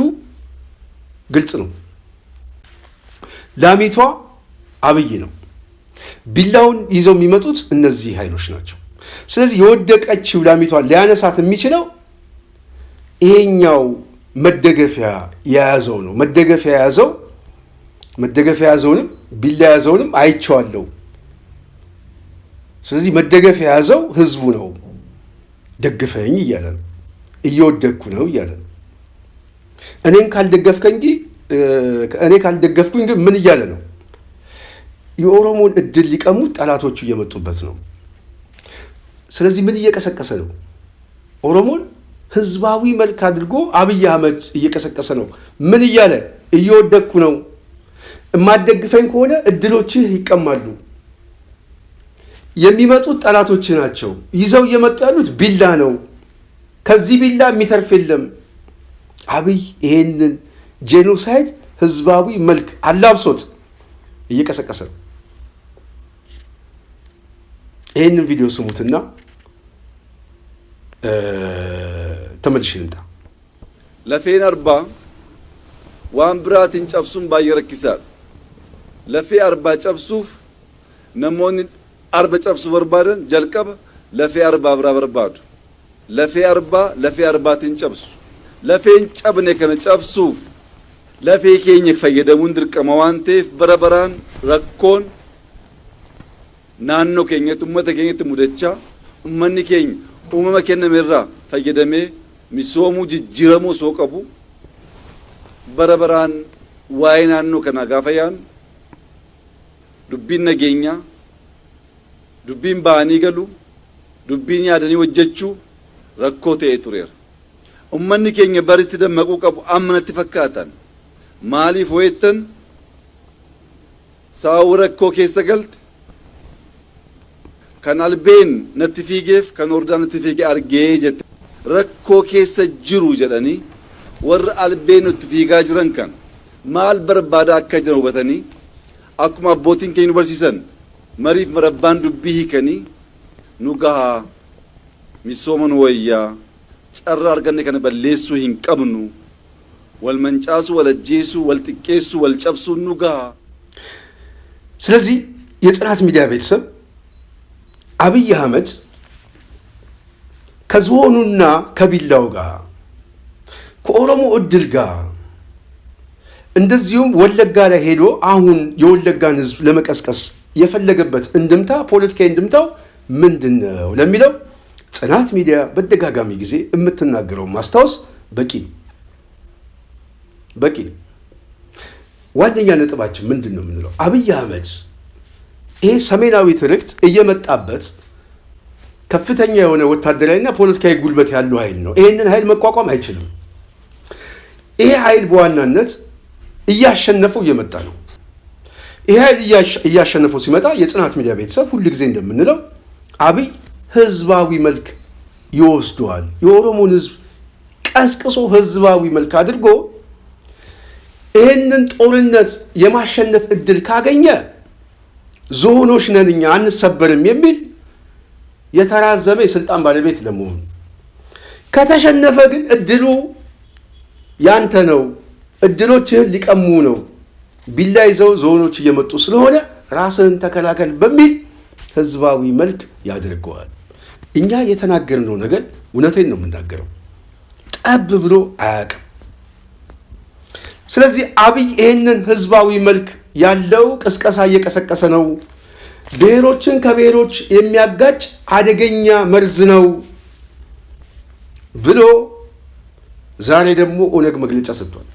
ግልጽ ነው። ላሚቷ አብይ ነው። ቢላውን ይዘው የሚመጡት እነዚህ ኃይሎች ናቸው። ስለዚህ የወደቀችው ላሚቷን ሊያነሳት የሚችለው ይሄኛው መደገፊያ የያዘው ነው። መደገፊያ የያዘውንም ቢላ የያዘውንም አይቼዋለሁ። ስለዚህ መደገፊያ የያዘው ህዝቡ ነው። ደግፈኝ እያለ ነው። እየወደቅኩ ነው እያለ ነው። እኔ ካልደገፍኩኝ ግን ምን እያለ ነው? የኦሮሞን እድል ሊቀሙት ጠላቶቹ እየመጡበት ነው። ስለዚህ ምን እየቀሰቀሰ ነው? ኦሮሞን ህዝባዊ መልክ አድርጎ አብይ አህመድ እየቀሰቀሰ ነው። ምን እያለ? እየወደቅኩ ነው፣ የማትደግፈኝ ከሆነ እድሎችህ ይቀማሉ። የሚመጡት ጠላቶችህ ናቸው። ይዘው እየመጡ ያሉት ቢላ ነው። ከዚህ ቢላ የሚተርፍ የለም። አብይ ይሄንን ጄኖሳይድ ህዝባዊ መልክ አላብሶት እየቀሰቀሰ ነው። ይሄንን ቪዲዮ ስሙትና ተመልሼ ልምጣ። ለፌን አርባ ዋን ብራትን ጨብሱን ባየረኪሳል ለፌ አርባ ጨብሱፍ ነሞን አርባ ጨብሱ በርባደን ጀልቀበ ለፌ አርባ ብራ በርባዱ ለፌ አርባትን ጨብሱ ለፌን ጨብኔ ከነጨብሱፍ ለፌ ኬኝ ፈየደሙን ድርቀማ ዋንቴፍ በረበራን ረኮን ናኖ ኬኘት ኡመተ ኬኘት ሙደቻ ኡመኒ ኬኝ ኡመመ ከነሜራ ፈየደሜ ሚሶሙ ጅጅረሙ ሶቀቡ በረበራን ዋይ ናኖ ከና ጋፈያን ዱቢን ነገኛ ዱቢን ባኒ ገሉ ዱቢን ያደኒ ወጀቹ ረኮቴ ቱሬር ኡመኒ ኬኝ በሪት ደመቁ ቀቡ አምነት ፈካታን ማሊፍ ወይተን ሳውረኮ ከሰገልት ከናልቤን ነትፊጌፍ ከኖርዳ ነትፊጌ አርጌ ጀት ረኮ ከሰጅሩ ጀለኒ ወር አልቤን ነትፊጋ ጅረንከን ማል በርባዳ አከጀው በተኒ አኩማ ቦቲን ከዩኒቨርሲቲን መሪፍ መረባን ዱቢ ከኒ ኑጋ ሚሶመን ወያ ጨራ አርገነ ከነ በሌሱ ሂንቀብኑ ወልመንጫሱ ወለጄሱ ወልጥቄሱ ወልጨብሱ ኑጋ። ስለዚህ የጽናት ሚዲያ ቤተሰብ አብይ አህመድ ከዝሆኑና ከቢላው ጋር ከኦሮሞ እድል ጋር እንደዚሁም ወለጋ ላይ ሄዶ አሁን የወለጋን ህዝብ ለመቀስቀስ የፈለገበት እንድምታ ፖለቲካዊ እንድምታው ምንድነው ለሚለው ጽናት ሚዲያ በደጋጋሚ ጊዜ የምትናገረው ማስታወስ በቂ ዋነኛ ነጥባችን ምንድነው የምንለው አብይ አህመድ ይሄ ሰሜናዊ ትርክት እየመጣበት ከፍተኛ የሆነ ወታደራዊና ፖለቲካዊ ጉልበት ያለው ኃይል ነው። ይሄንን ኃይል መቋቋም አይችልም። ይሄ ኃይል በዋናነት እያሸነፈው እየመጣ ነው። ይሄ ኃይል እያሸነፈው ሲመጣ የጽናት ሚዲያ ቤተሰብ ሁሉ ጊዜ እንደምንለው አብይ ህዝባዊ መልክ ይወስደዋል። የኦሮሞን ህዝብ ቀስቅሶ ህዝባዊ መልክ አድርጎ ይህንን ጦርነት የማሸነፍ እድል ካገኘ ዞኖች ነን እኛ አንሰበርም የሚል የተራዘመ የስልጣን ባለቤት ለመሆን፣ ከተሸነፈ ግን እድሉ ያንተ ነው፣ እድሎችህን ሊቀሙ ነው፣ ቢላ ይዘው ዞኖች እየመጡ ስለሆነ ራስህን ተከላከል በሚል ህዝባዊ መልክ ያደርገዋል። እኛ የተናገርነው ነገር እውነቴን ነው የምናገረው፣ ጠብ ብሎ አያውቅም። ስለዚህ አብይ ይህንን ህዝባዊ መልክ ያለው ቅስቀሳ እየቀሰቀሰ ነው፣ ብሔሮችን ከብሔሮች የሚያጋጭ አደገኛ መርዝ ነው ብሎ ዛሬ ደግሞ ኦነግ መግለጫ ሰጥቷል።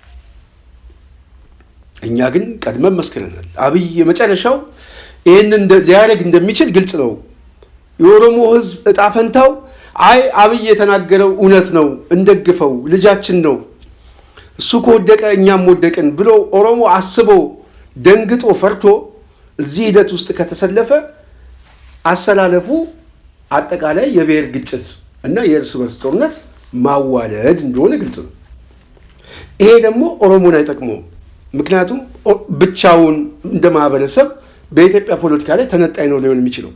እኛ ግን ቀድመን መስክረናል። አብይ የመጨረሻው ይህንን ሊያደርግ እንደሚችል ግልጽ ነው። የኦሮሞ ህዝብ እጣ ፈንታው አብይ የተናገረው እውነት ነው፣ እንደግፈው፣ ልጃችን ነው፣ እሱ ከወደቀ እኛም ወደቅን ብሎ ኦሮሞ አስቦ ደንግጦ ፈርቶ እዚህ ሂደት ውስጥ ከተሰለፈ አሰላለፉ አጠቃላይ የብሔር ግጭት እና የእርስ በርስ ጦርነት ማዋለድ እንደሆነ ግልጽ ነው። ይሄ ደግሞ ኦሮሞን አይጠቅመውም። ምክንያቱም ብቻውን እንደ ማህበረሰብ በኢትዮጵያ ፖለቲካ ላይ ተነጣይ ነው ሊሆን የሚችለው።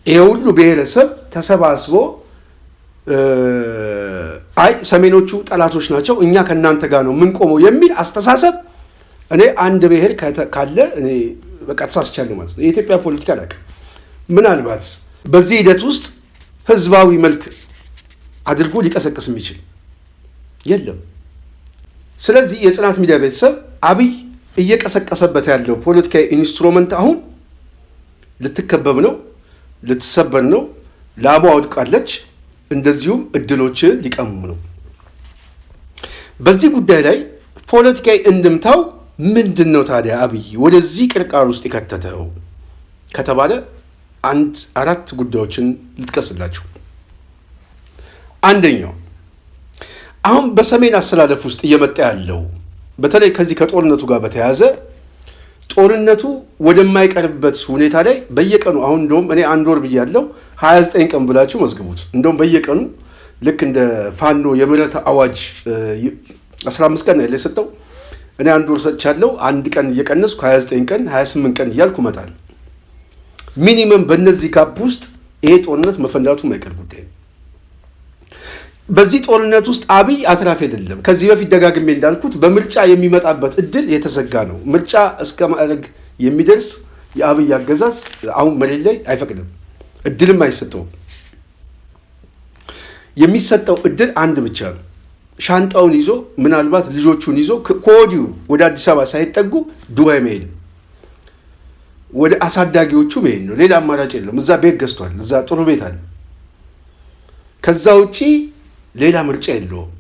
ይሄ ሁሉ ብሔረሰብ ተሰባስቦ ሰሜኖቹ ጠላቶች ናቸው እኛ ከእናንተ ጋር ነው የምንቆመው የሚል አስተሳሰብ እኔ አንድ ብሔር ካለ እኔ በቃ ተሳስቻለሁ ማለት ነው። የኢትዮጵያ ፖለቲካ አላውቅም። ምናልባት በዚህ ሂደት ውስጥ ህዝባዊ መልክ አድርጎ ሊቀሰቅስ የሚችል የለም። ስለዚህ የጽናት ሚዲያ ቤተሰብ አብይ እየቀሰቀሰበት ያለው ፖለቲካዊ ኢንስትሩመንት አሁን ልትከበብ ነው፣ ልትሰበር ነው፣ ላቧ ወድቃለች፣ እንደዚሁም እድሎችን ሊቀሙ ነው። በዚህ ጉዳይ ላይ ፖለቲካዊ እንድምታው ምንድን ነው ታዲያ? አብይ ወደዚህ ቅርቃር ውስጥ የከተተው ከተባለ አራት ጉዳዮችን ልጥቀስላችሁ። አንደኛው አሁን በሰሜን አስተላለፍ ውስጥ እየመጣ ያለው በተለይ ከዚህ ከጦርነቱ ጋር በተያያዘ ጦርነቱ ወደማይቀርበት ሁኔታ ላይ በየቀኑ አሁን እንደውም እኔ አንድ ወር ብያለሁ፣ 29 ቀን ብላችሁ መዝግቡት። እንደውም በየቀኑ ልክ እንደ ፋኖ የምህረት አዋጅ 15 ቀን ላይ ሰጠው፣ እኔ አንድ ወር ሰጥቻለሁ። አንድ ቀን እየቀነስኩ 29 ቀን 28 ቀን እያልኩ እመጣለሁ። ሚኒመም በእነዚህ ካፕ ውስጥ ይሄ ጦርነት መፈንዳቱ የማይቀር ጉዳይ ነው። በዚህ ጦርነት ውስጥ አብይ አትራፊ አይደለም። ከዚህ በፊት ደጋግሜ እንዳልኩት በምርጫ የሚመጣበት እድል የተዘጋ ነው። ምርጫ እስከ ማድረግ የሚደርስ የአብይ አገዛዝ አሁን መሬት ላይ አይፈቅድም፣ እድልም አይሰጠውም። የሚሰጠው እድል አንድ ብቻ ነው። ሻንጣውን ይዞ ምናልባት ልጆቹን ይዞ ከወዲሁ ወደ አዲስ አበባ ሳይጠጉ ዱባይ መሄድ፣ ወደ አሳዳጊዎቹ መሄድ ነው። ሌላ አማራጭ የለም። እዛ ቤት ገዝቷል፣ እዛ ጥሩ ቤት አለ። ከዛ ውጪ ሌላ ምርጫ የለውም።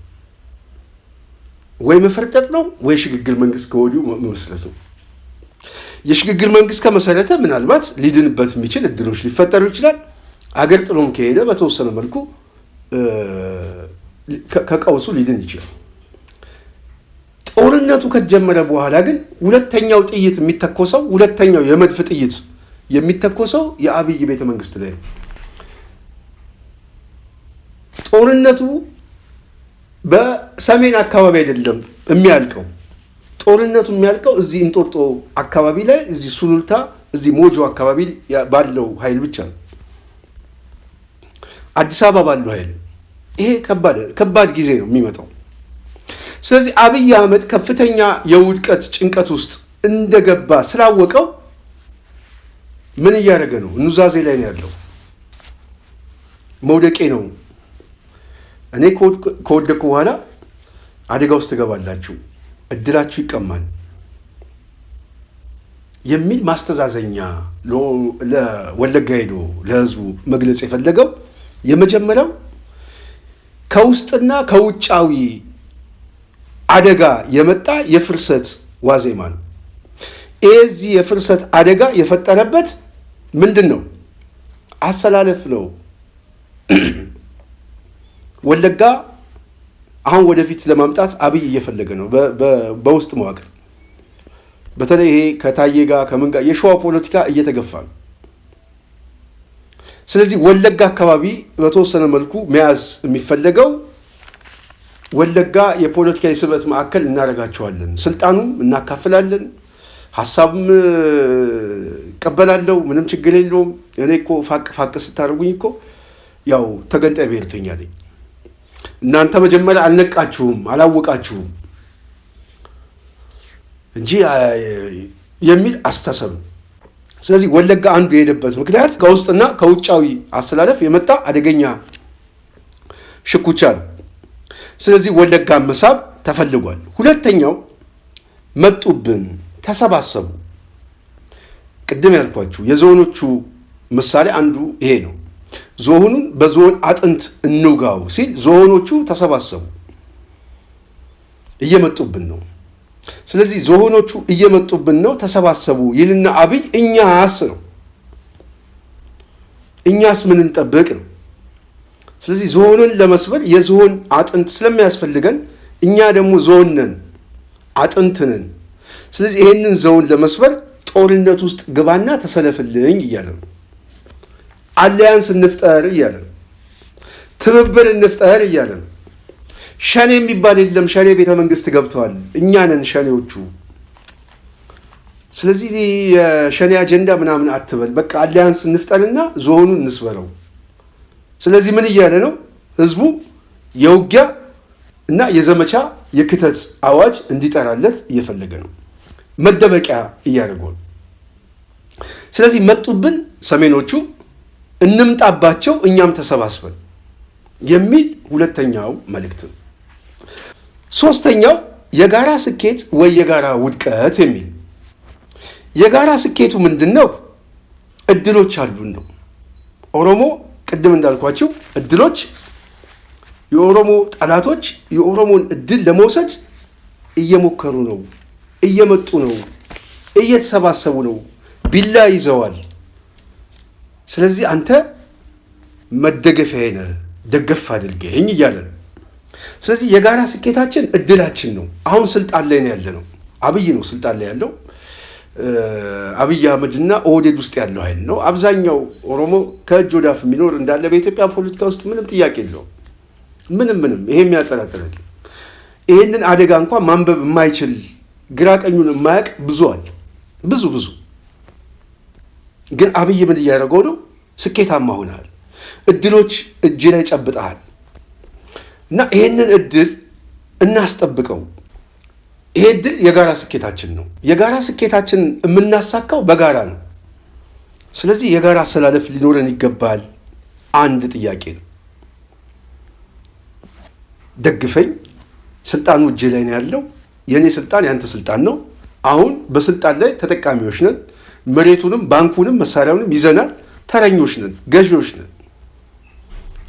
ወይ መፈርጠጥ ነው ወይ ሽግግር መንግስት ከወዲሁ መመስረት ነው። የሽግግር መንግስት ከመሰረተ ምናልባት ሊድንበት የሚችል እድሎች ሊፈጠሩ ይችላል። አገር ጥሎም ከሄደ በተወሰነ መልኩ ከቀውሱ ሊድን ይችላል። ጦርነቱ ከጀመረ በኋላ ግን ሁለተኛው ጥይት የሚተኮሰው ሁለተኛው የመድፍ ጥይት የሚተኮሰው የአብይ ቤተ መንግስት ላይ ነው። ጦርነቱ በሰሜን አካባቢ አይደለም የሚያልቀው። ጦርነቱ የሚያልቀው እዚህ እንጦጦ አካባቢ ላይ፣ እዚህ ሱሉልታ፣ እዚህ ሞጆ አካባቢ ባለው ኃይል ብቻ ነው። አዲስ አበባ ባለው ኃይል ይሄ ከባድ ጊዜ ነው የሚመጣው። ስለዚህ አብይ አህመድ ከፍተኛ የውድቀት ጭንቀት ውስጥ እንደገባ ስላወቀው ምን እያደረገ ነው? ኑዛዜ ላይ ነው ያለው። መውደቄ ነው፣ እኔ ከወደቅኩ በኋላ አደጋ ውስጥ ትገባላችሁ፣ እድላችሁ ይቀማል የሚል ማስተዛዘኛ ለወለጋ ሄዶ ለህዝቡ መግለጽ የፈለገው የመጀመሪያው ከውስጥና ከውጫዊ አደጋ የመጣ የፍርሰት ዋዜማ ነው። እዚህ የፍርሰት አደጋ የፈጠረበት ምንድን ነው? አሰላለፍ ነው። ወለጋ አሁን ወደፊት ለማምጣት አብይ እየፈለገ ነው። በውስጥ መዋቅር በተለይ ይሄ ከታዬ ጋር ከምን ጋር የሸዋ ፖለቲካ እየተገፋ ነው። ስለዚህ ወለጋ አካባቢ በተወሰነ መልኩ መያዝ የሚፈለገው ወለጋ የፖለቲካ የስበት ማዕከል እናደርጋቸዋለን፣ ስልጣኑም እናካፍላለን፣ ሀሳብም እቀበላለሁ፣ ምንም ችግር የለውም። እኔ እኮ ፋቅ ስታደርጉኝ እኮ ያው ተገንጣይ ብሔርተኛ ነኝ፣ እናንተ መጀመሪያ አልነቃችሁም አላወቃችሁም እንጂ የሚል አስተሳሰብ ነው። ስለዚህ ወለጋ አንዱ የሄደበት ምክንያት ከውስጥና ከውጫዊ አስተላለፍ የመጣ አደገኛ ሽኩቻ ነው። ስለዚህ ወለጋ መሳብ ተፈልጓል። ሁለተኛው መጡብን፣ ተሰባሰቡ። ቅድም ያልኳችሁ የዞኖቹ ምሳሌ አንዱ ይሄ ነው። ዞኑን በዞን አጥንት እንውጋው ሲል ዞኖቹ ተሰባሰቡ፣ እየመጡብን ነው። ስለዚህ ዞኖቹ እየመጡብን ነው ተሰባሰቡ ይልና አብይ እኛስ ነው፣ እኛስ ምን እንጠብቅ ነው። ስለዚህ ዞንን ለመስበር የዞን አጥንት ስለሚያስፈልገን እኛ ደግሞ ዞን ነን፣ አጥንት ነን። ስለዚህ ይሄንን ዞን ለመስበር ጦርነት ውስጥ ግባና ተሰለፍልኝ እያለ ነው። አሊያንስ እንፍጠር እያለ ነው። ትብብር እንፍጠር እያለ ነው። ሸኔ የሚባል የለም፣ ሸኔ ቤተ መንግስት ገብተዋል፣ እኛ ነን ሸኔዎቹ። ስለዚህ የሸኔ አጀንዳ ምናምን አትበል፣ በቃ አሊያንስ እንፍጠርና ዞኑን እንስበረው። ስለዚህ ምን እያለ ነው? ህዝቡ የውጊያ እና የዘመቻ የክተት አዋጅ እንዲጠራለት እየፈለገ ነው። መደበቂያ እያደረገው ነው። ስለዚህ መጡብን ሰሜኖቹ፣ እንምጣባቸው እኛም ተሰባስበን የሚል ሁለተኛው መልእክት ነው። ሶስተኛው የጋራ ስኬት ወይ የጋራ ውድቀት የሚል። የጋራ ስኬቱ ምንድን ነው? እድሎች አሉን ነው። ኦሮሞ ቅድም እንዳልኳቸው እድሎች፣ የኦሮሞ ጠላቶች የኦሮሞን እድል ለመውሰድ እየሞከሩ ነው፣ እየመጡ ነው፣ እየተሰባሰቡ ነው፣ ቢላ ይዘዋል። ስለዚህ አንተ መደገፊያዬ ነህ፣ ደገፍ አድርገኝ እያለ ነው። ስለዚህ የጋራ ስኬታችን እድላችን ነው። አሁን ስልጣን ላይ ነው ያለ ነው። አብይ ነው ስልጣን ላይ ያለው። አብይ አህመድና ኦህዴድ ውስጥ ያለው ኃይል ነው። አብዛኛው ኦሮሞ ከእጅ ወዳፍ የሚኖር እንዳለ በኢትዮጵያ ፖለቲካ ውስጥ ምንም ጥያቄ የለውም። ምንም ይሄ የሚያጠራጥር ይሄንን አደጋ እንኳን ማንበብ የማይችል ግራ ቀኙን የማያውቅ ብዙ አለ። ብዙ ግን አብይ ምን እያደረገው ነው? ስኬታማ ሆነሃል፣ እድሎች እጅ ላይ ጨብጠሃል እና ይሄንን እድል እናስጠብቀው። ይሄ እድል የጋራ ስኬታችን ነው። የጋራ ስኬታችን የምናሳካው በጋራ ነው። ስለዚህ የጋራ አሰላለፍ ሊኖረን ይገባል። አንድ ጥያቄ ነው። ደግፈኝ፣ ስልጣኑ እጄ ላይ ነው ያለው፣ የኔ ስልጣን ያንተ ስልጣን ነው፣ አሁን በስልጣን ላይ ተጠቃሚዎች ነን፣ መሬቱንም ባንኩንም መሳሪያውንም ይዘናል፣ ተረኞች ነን፣ ገዢዎች ነን።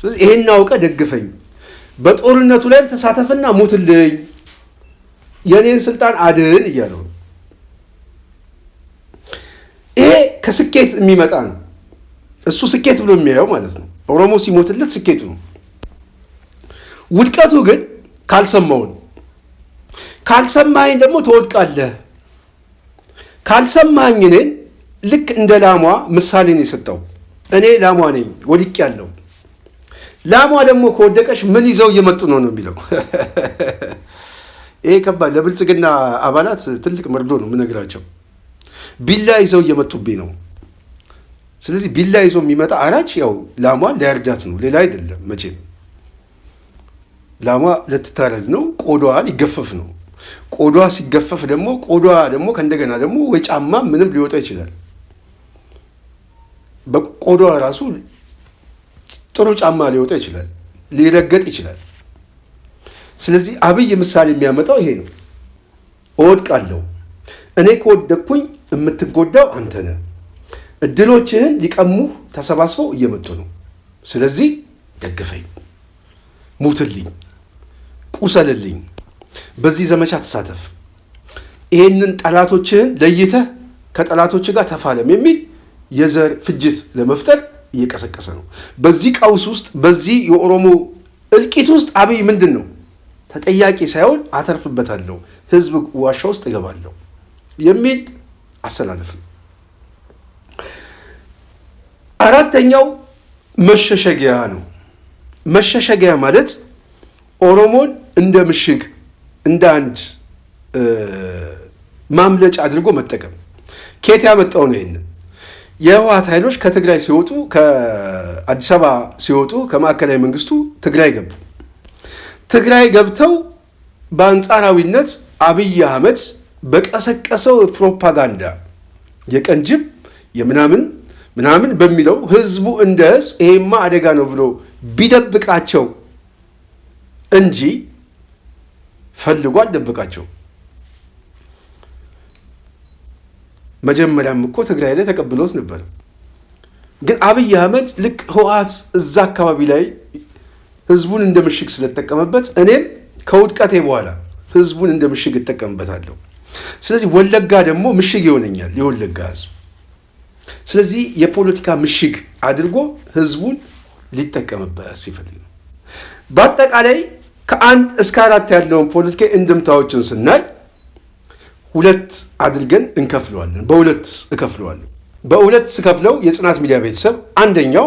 ስለዚህ ይሄን አውቀ ደግፈኝ፣ በጦርነቱ ላይ ተሳተፍና ሙትልኝ፣ የኔን ስልጣን አድን እያለው ነው። ይሄ ከስኬት የሚመጣ ነው። እሱ ስኬት ብሎ የሚያየው ማለት ነው። ኦሮሞ ሲሞትለት ስኬቱ ነው። ውድቀቱ ግን ካልሰማውን፣ ካልሰማኝ ደግሞ ትወድቃለህ። ካልሰማኝ እኔን ልክ እንደ ላሟ ምሳሌ ነው የሰጠው። እኔ ላሟ ነኝ፣ ወድቄያለሁ። ላሟ ደግሞ ከወደቀሽ ምን ይዘው እየመጡ ነው የሚለው። ይሄ ከባድ ለብልጽግና አባላት ትልቅ መርዶ ነው የምነግራቸው። ቢላ ይዘው እየመጡብኝ ነው። ስለዚህ ቢላ ይዞ የሚመጣ አራጅ ያው ላሟን ሊያርዳት ነው፣ ሌላ አይደለም። መቼም ላሟ ልትታረድ ነው፣ ቆዳዋ ሊገፈፍ ነው። ቆዳዋ ሲገፈፍ ደግሞ ቆዳዋ ደግሞ ከእንደገና ደግሞ ወይ ጫማ ምንም ሊወጣ ይችላል። በቆዳዋ ራሱ ጥሩ ጫማ ሊወጣ ይችላል፣ ሊረገጥ ይችላል። ስለዚህ አብይ ምሳሌ የሚያመጣው ይሄ ነው። እወድቃለሁ፣ እኔ ከወደቅኩኝ የምትጎዳው አንተ ነህ። እድሎችህን ሊቀሙህ ተሰባስበው እየመጡ ነው። ስለዚህ ደግፈኝ፣ ሙትልኝ፣ ቁሰልልኝ፣ በዚህ ዘመቻ ተሳተፍ፣ ይሄንን ጠላቶችህን ለይተህ ከጠላቶች ጋር ተፋለም የሚል የዘር ፍጅት ለመፍጠር እየቀሰቀሰ ነው። በዚህ ቀውስ ውስጥ፣ በዚህ የኦሮሞ እልቂት ውስጥ አብይ ምንድን ነው ተጠያቂ ሳይሆን አተርፍበታለሁ፣ ህዝብ ዋሻ ውስጥ እገባለሁ የሚል አሰላለፍ ነው። አራተኛው መሸሸጊያ ነው። መሸሸጊያ ማለት ኦሮሞን እንደ ምሽግ እንደ አንድ ማምለጫ አድርጎ መጠቀም። ከየት ያመጣው ነው? ይሄንን የህወሓት ኃይሎች ከትግራይ ሲወጡ፣ ከአዲስ አበባ ሲወጡ ከማዕከላዊ መንግስቱ ትግራይ ገቡ። ትግራይ ገብተው በአንጻራዊነት አብይ አህመድ በቀሰቀሰው ፕሮፓጋንዳ የቀንጅብ የምናምን በሚለው ህዝቡ እንደ ህዝብ ይሄማ አደጋ ነው ብሎ ቢደብቃቸው እንጂ ፈልጎ አልደብቃቸው። መጀመሪያም እኮ ትግራይ ላይ ተቀብሎት ነበር። ግን አብይ አህመድ ልክ ህወሓት እዛ አካባቢ ላይ ህዝቡን እንደ ምሽግ ስለተጠቀመበት እኔም ከውድቀቴ በኋላ ህዝቡን እንደ ምሽግ እጠቀምበታለሁ። ስለዚህ ወለጋ ደግሞ ምሽግ ይሆነኛል፣ የወለጋ ህዝብ። ስለዚህ የፖለቲካ ምሽግ አድርጎ ህዝቡን ሊጠቀምበት ሲፈልግ ነው። በአጠቃላይ ከ1 እስከ 4 ያለውን ፖለቲካ እንድምታዎችን ስናይ ሁለት አድርገን እንከፍለዋለን። በሁለት እከፍለዋለሁ። በሁለት ስከፍለው የጽናት ሚዲያ ቤተሰብ አንደኛው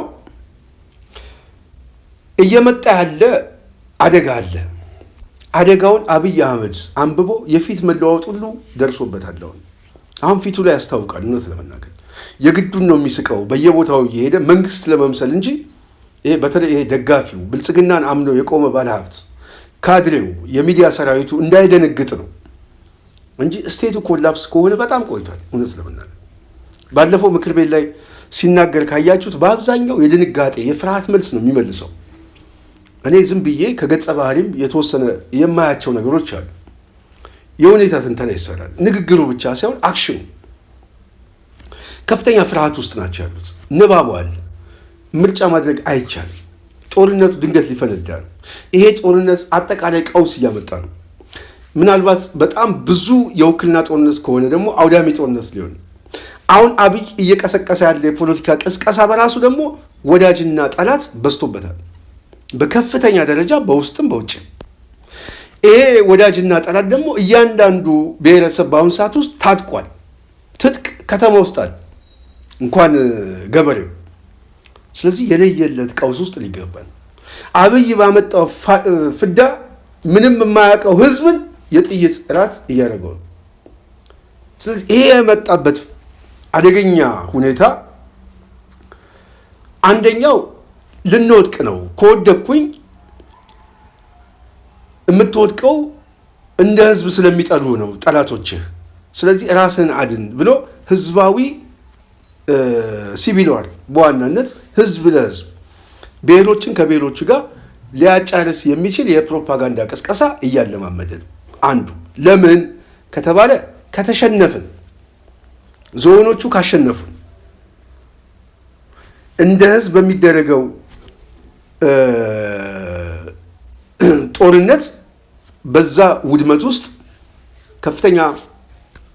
እየመጣ ያለ አደጋ አለ። አደጋውን አብይ አህመድ አንብቦ የፊት መለዋወጥ ሁሉ ደርሶበታል። አሁን ፊቱ ላይ ያስታውቃል። እውነት ለመናገር የግዱን ነው የሚስቀው በየቦታው እየሄደ መንግስት ለመምሰል እንጂ ይሄ በተለይ ይሄ ደጋፊው ብልጽግናን አምኖ የቆመ ባለሀብት ካድሬው የሚዲያ ሰራዊቱ እንዳይደነግጥ ነው እንጂ ስቴቱ ኮላፕስ ከሆነ በጣም ቆይቷል። እውነት ለመናገር ባለፈው ምክር ቤት ላይ ሲናገር ካያችሁት በአብዛኛው የድንጋጤ የፍርሃት መልስ ነው የሚመልሰው። እኔ ዝም ብዬ ከገጸ ባህሪም የተወሰነ የማያቸው ነገሮች አሉ። የሁኔታ ትንተና ይሰራል። ንግግሩ ብቻ ሳይሆን አክሽኑ ከፍተኛ ፍርሃት ውስጥ ናቸው ያሉት። ንባቡ አለ። ምርጫ ማድረግ አይቻልም። ጦርነቱ ድንገት ሊፈነዳ ነው። ይሄ ጦርነት አጠቃላይ ቀውስ እያመጣ ነው። ምናልባት በጣም ብዙ የውክልና ጦርነት ከሆነ ደግሞ አውዳሚ ጦርነት ሊሆን። አሁን አብይ እየቀሰቀሰ ያለ የፖለቲካ ቅስቀሳ በራሱ ደግሞ ወዳጅና ጠላት በዝቶበታል በከፍተኛ ደረጃ በውስጥም በውጭ። ይሄ ወዳጅና ጠላት ደግሞ እያንዳንዱ ብሔረሰብ በአሁኑ ሰዓት ውስጥ ታጥቋል። ትጥቅ ከተማ ውስጥ አለ፣ እንኳን ገበሬው። ስለዚህ የለየለት ቀውስ ውስጥ ሊገባ ነው። አብይ ባመጣው ፍዳ ምንም የማያውቀው ህዝብን የጥይት እራት እያደረገው ነው። ስለዚህ ይሄ የመጣበት አደገኛ ሁኔታ አንደኛው ልንወድቅ ነው። ከወደቅኩኝ የምትወድቀው እንደ ህዝብ ስለሚጠሉ ነው ጠላቶችህ። ስለዚህ ራስን አድን ብሎ ህዝባዊ ሲቪል ዋር በዋናነት ህዝብ ለህዝብ ብሔሮችን ከብሔሮች ጋር ሊያጫርስ የሚችል የፕሮፓጋንዳ ቅስቀሳ እያለማመደ ነው። አንዱ ለምን ከተባለ ከተሸነፍን፣ ዞኖቹ ካሸነፉ እንደ ህዝብ በሚደረገው ጦርነት በዛ ውድመት ውስጥ ከፍተኛ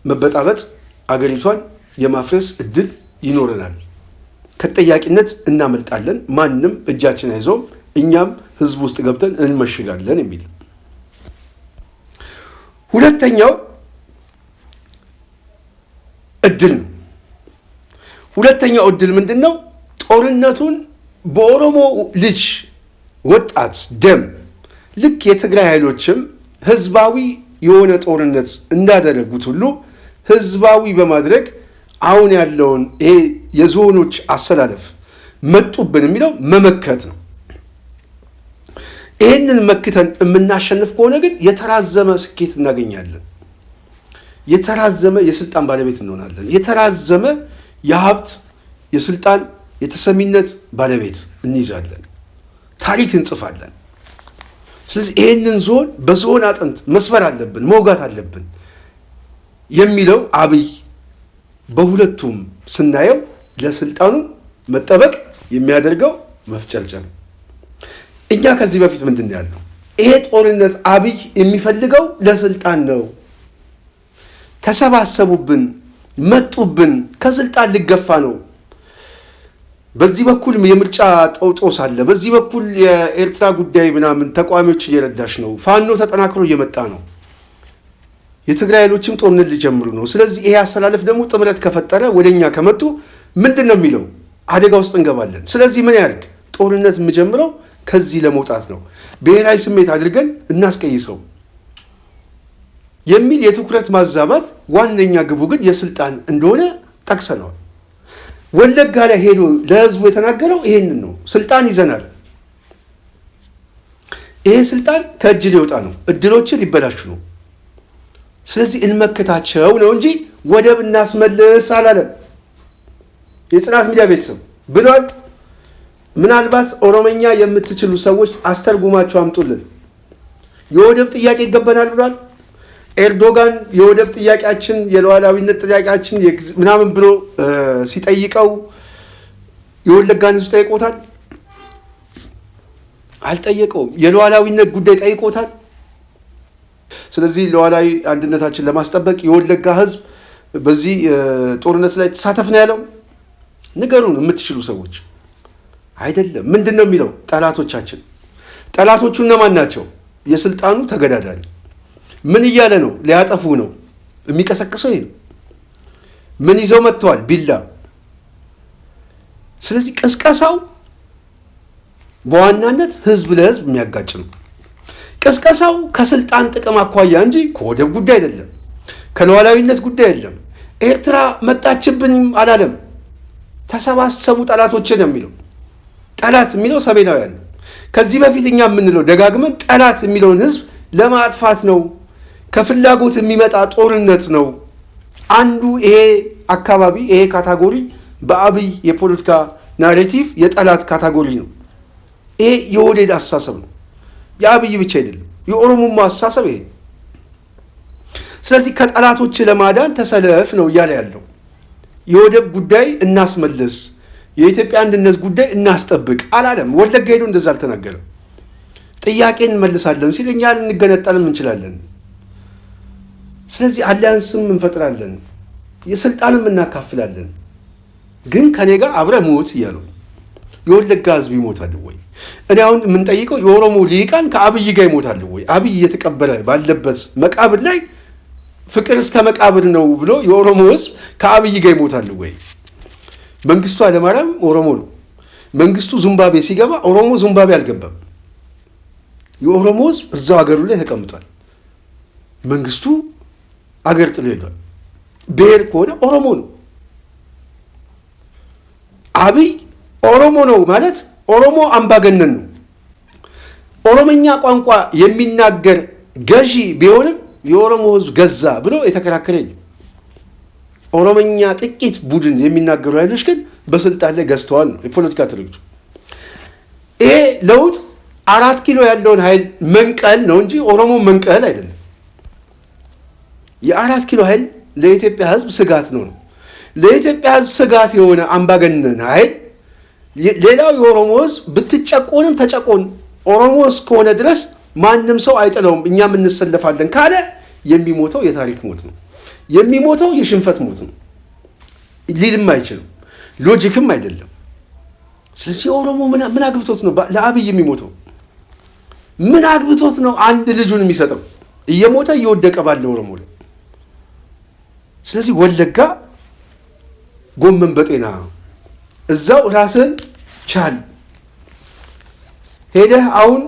መበጣበጥ አገሪቷን የማፍረስ እድል ይኖረናል። ከተጠያቂነት እናመልጣለን፣ ማንም እጃችን አይዞም፣ እኛም ህዝብ ውስጥ ገብተን እንመሽጋለን የሚል። ሁለተኛው እድል ነው። ሁለተኛው እድል ምንድን ነው? ጦርነቱን በኦሮሞ ልጅ ወጣት ደም ልክ የትግራይ ኃይሎችም ህዝባዊ የሆነ ጦርነት እንዳደረጉት ሁሉ ህዝባዊ በማድረግ አሁን ያለውን ይሄ የዞኖች አሰላለፍ መጡብን የሚለው መመከት ነው። ይህንን መክተን የምናሸንፍ ከሆነ ግን የተራዘመ ስኬት እናገኛለን። የተራዘመ የስልጣን ባለቤት እንሆናለን። የተራዘመ የሀብት፣ የስልጣን፣ የተሰሚነት ባለቤት እንይዛለን። ታሪክ እንጽፋለን። ስለዚህ ይህንን ዞን በዞን አጥንት መስበር አለብን፣ መውጋት አለብን የሚለው አብይ በሁለቱም ስናየው ለስልጣኑ መጠበቅ የሚያደርገው መፍጨርጨር። እኛ ከዚህ በፊት ምንድን ያለው ይሄ ጦርነት አብይ የሚፈልገው ለስልጣን ነው። ተሰባሰቡብን፣ መጡብን፣ ከስልጣን ልገፋ ነው። በዚህ በኩል የምርጫ ጦስ አለ፣ በዚህ በኩል የኤርትራ ጉዳይ ምናምን ተቃዋሚዎች እየረዳሽ ነው፣ ፋኖ ተጠናክሮ እየመጣ ነው፣ የትግራይ ኃይሎችም ጦርነት ሊጀምሩ ነው። ስለዚህ ይሄ አሰላለፍ ደግሞ ጥምረት ከፈጠረ ወደኛ ከመጡ ምንድን ነው የሚለው አደጋ ውስጥ እንገባለን። ስለዚህ ምን ያድርግ? ጦርነት የምጀምረው ከዚህ ለመውጣት ነው፣ ብሔራዊ ስሜት አድርገን እናስቀይሰው የሚል የትኩረት ማዛባት ዋነኛ ግቡ ግን የስልጣን እንደሆነ ጠቅሰነዋል። ወለጋ ላይ ሄዶ ለህዝቡ የተናገረው ይሄንን ነው። ስልጣን ይዘናል፣ ይሄ ስልጣን ከእጅ ሊወጣ ነው፣ እድሎችን ሊበላሹ ነው፣ ስለዚህ እንመክታቸው ነው እንጂ ወደብ እናስመልስ አላለም። የጽናት ሚዲያ ቤተሰብ ብሏል። ምናልባት ኦሮመኛ የምትችሉ ሰዎች አስተርጉማቸው አምጡልን። የወደብ ጥያቄ ይገባናል ብሏል። ኤርዶጋን የወደብ ጥያቄያችን የሉዓላዊነት ጥያቄያችን ምናምን ብሎ ሲጠይቀው የወለጋን ህዝብ ጠይቆታል? አልጠየቀውም። የሉዓላዊነት ጉዳይ ጠይቆታል? ስለዚህ ሉዓላዊ አንድነታችን ለማስጠበቅ የወለጋ ህዝብ በዚህ ጦርነት ላይ ተሳተፍ ነው ያለው? ንገሩን የምትችሉ ሰዎች። አይደለም። ምንድን ነው የሚለው? ጠላቶቻችን። ጠላቶቹ እነማን ናቸው? የስልጣኑ ተገዳዳሪ። ምን እያለ ነው? ሊያጠፉ ነው። የሚቀሰቅሰው ይሄ ነው። ምን ይዘው መጥተዋል? ቢላ። ስለዚህ ቅስቀሳው በዋናነት ህዝብ ለህዝብ የሚያጋጭ ነው። ቅስቀሳው ከስልጣን ጥቅም አኳያ እንጂ ከወደብ ጉዳይ አይደለም፣ ከሉዓላዊነት ጉዳይ አይደለም። ኤርትራ መጣችብንም አላለም። ተሰባሰቡ ጠላቶች ነው የሚለው። ጠላት የሚለው ሰሜናውያን ነው። ከዚህ በፊት እኛ የምንለው ደጋግመን ጠላት የሚለውን ህዝብ ለማጥፋት ነው፣ ከፍላጎት የሚመጣ ጦርነት ነው። አንዱ ይሄ አካባቢ ይሄ ካታጎሪ በአብይ የፖለቲካ ናሬቲቭ የጠላት ካታጎሪ ነው። ይሄ የወዴድ አስተሳሰብ ነው። የአብይ ብቻ አይደለም፣ የኦሮሞማ አስተሳሰብ ይሄ። ስለዚህ ከጠላቶች ለማዳን ተሰለፍ ነው እያለ ያለው። የወደብ ጉዳይ እናስመልስ፣ የኢትዮጵያ አንድነት ጉዳይ እናስጠብቅ አላለም። ወለጋ ሄዶ እንደዛ አልተናገረም። ጥያቄ እንመልሳለን ሲል እኛ ልንገነጠልም እንችላለን፣ ስለዚህ አሊያንስም እንፈጥራለን፣ የስልጣንም እናካፍላለን፣ ግን ከኔ ጋር አብረ ሞት እያሉ የወለጋ ህዝብ ይሞታል ወይ? እኔ አሁን የምንጠይቀው የኦሮሞ ሊቃን ከአብይ ጋር ይሞታል ወይ? አብይ እየተቀበለ ባለበት መቃብር ላይ ፍቅር እስከ መቃብር ነው ብሎ የኦሮሞ ህዝብ ከአብይ ጋር ይሞታል ወይ? መንግስቱ ኃይለማርያም ኦሮሞ ነው። መንግስቱ ዚምባብዌ ሲገባ ኦሮሞ ዚምባብዌ አልገባም። የኦሮሞ ህዝብ እዛው ሀገሩ ላይ ተቀምጧል። መንግስቱ አገር ጥሎ ሄዷል። ብሔር ከሆነ ኦሮሞ ነው። አብይ ኦሮሞ ነው ማለት ኦሮሞ አምባገነን ነው። ኦሮመኛ ቋንቋ የሚናገር ገዢ ቢሆንም የኦሮሞ ህዝብ ገዛ ብሎ የተከራከረኝ። ኦሮመኛ ጥቂት ቡድን የሚናገሩ ኃይሎች ግን በስልጣን ላይ ገዝተዋል ነው የፖለቲካ ትርክቱ። ይሄ ለውጥ 4 ኪሎ ያለውን ኃይል መንቀል ነው እንጂ ኦሮሞ መንቀል አይደለም። የ4 ኪሎ ኃይል ለኢትዮጵያ ሕዝብ ስጋት ነው። ለኢትዮጵያ ሕዝብ ስጋት የሆነ አምባገነን ኃይል ሌላው የኦሮሞ ሕዝብ ብትጨቆንም ተጨቆን ኦሮሞ እስከሆነ ድረስ ማንም ሰው አይጥለውም እኛም እንሰለፋለን ካለ የሚሞተው የታሪክ ሞት ነው። የሚሞተው የሽንፈት ሞት ነው። ሊልም አይችልም፣ ሎጂክም አይደለም። ስለዚህ ኦሮሞ ምን አግብቶት ነው ለአብይ የሚሞተው? ምን አግብቶት ነው አንድ ልጁን የሚሰጠው እየሞተ እየወደቀ ባለ ኦሮሞ ላይ? ስለዚህ ወለጋ ጎመን በጤና እዛው ራስን ቻል ሄደህ አሁን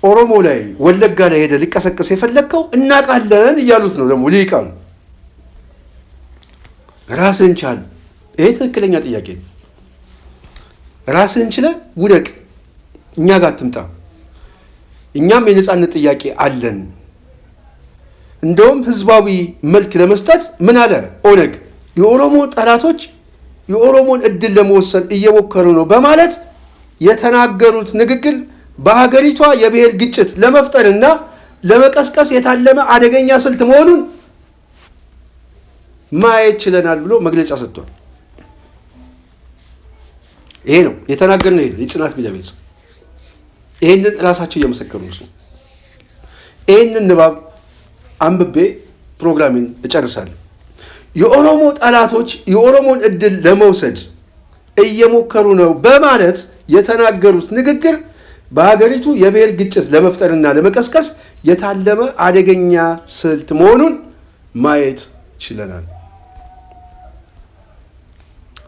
ኦሮሞ ላይ ወለጋ ላይ ሄደህ ሊቀሰቅስ የፈለግከው እናቃለን እያሉት ነው ደግሞ ሊቃኑ። ራስን ቻል። ይሄ ትክክለኛ ጥያቄ ነው። ራስን ችለህ ውደቅ፣ እኛ ጋር አትምጣ። እኛም የነፃነት ጥያቄ አለን። እንደውም ህዝባዊ መልክ ለመስጠት ምን አለ ኦነግ? የኦሮሞ ጠላቶች የኦሮሞን እድል ለመወሰን እየሞከሩ ነው በማለት የተናገሩት ንግግር በሀገሪቷ የብሔር ግጭት ለመፍጠርና ለመቀስቀስ የታለመ አደገኛ ስልት መሆኑን ማየት ችለናል ብሎ መግለጫ ሰጥቷል። ይሄ ነው የተናገርነው። ይሄ የጽናት ሚዲያ ቤተሰብ ይሄንን ራሳቸው እየመሰከሩ ነው። ይሄንን ንባብ አንብቤ ፕሮግራሚን እጨርሳለሁ። የኦሮሞ ጠላቶች የኦሮሞን እድል ለመውሰድ እየሞከሩ ነው በማለት የተናገሩት ንግግር በሀገሪቱ የብሔር ግጭት ለመፍጠርና ለመቀስቀስ የታለመ አደገኛ ስልት መሆኑን ማየት ችለናል።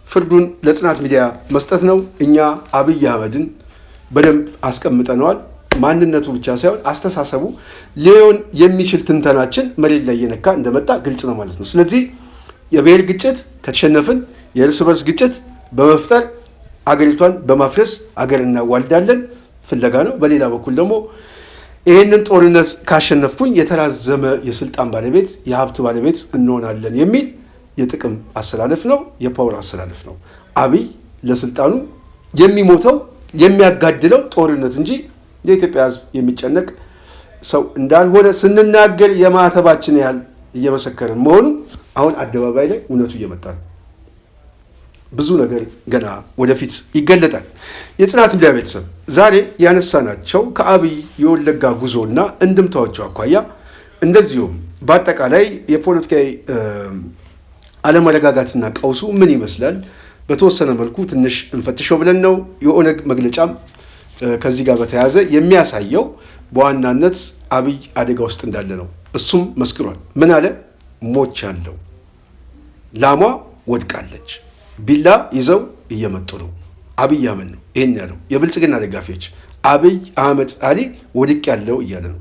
ፍርዱን ለጽናት ሚዲያ መስጠት ነው። እኛ አብይ አህመድን በደንብ አስቀምጠነዋል። ማንነቱ ብቻ ሳይሆን አስተሳሰቡ ሊሆን የሚችል ትንተናችን መሬት ላይ እየነካ እንደመጣ ግልጽ ነው ማለት ነው። ስለዚህ የብሔር ግጭት ከተሸነፍን የእርስ በርስ ግጭት በመፍጠር አገሪቷን በማፍረስ አገር እናዋልዳለን ፍለጋ ነው። በሌላ በኩል ደግሞ ይህንን ጦርነት ካሸነፍኩኝ የተራዘመ የስልጣን ባለቤት የሀብት ባለቤት እንሆናለን የሚል የጥቅም አሰላለፍ ነው፣ የፓወር አሰላለፍ ነው። አብይ ለስልጣኑ የሚሞተው የሚያጋድለው ጦርነት እንጂ የኢትዮጵያ ሕዝብ የሚጨነቅ ሰው እንዳልሆነ ስንናገር የማተባችን ያህል እየመሰከርን መሆኑ አሁን አደባባይ ላይ እውነቱ እየመጣ ነው። ብዙ ነገር ገና ወደፊት ይገለጣል። የጽናት ሚዲያ ቤተሰብ ዛሬ ያነሳናቸው ከአብይ የወለጋ ጉዞና እንድምታዎቹ አኳያ እንደዚሁም በአጠቃላይ የፖለቲካዊ አለመረጋጋትና ቀውሱ ምን ይመስላል በተወሰነ መልኩ ትንሽ እንፈትሸው ብለን ነው። የኦነግ መግለጫም ከዚህ ጋር በተያያዘ የሚያሳየው በዋናነት አብይ አደጋ ውስጥ እንዳለ ነው። እሱም መስክሯል። ምን አለ? ሞቻለሁ፣ ላሟ ወድቃለች፣ ቢላ ይዘው እየመጡ ነው። አብይ አህመድ ነው ይህን ያለው። የብልጽግና ደጋፊዎች አብይ አህመድ አሊ ወድቅ ያለው እያለ ነው።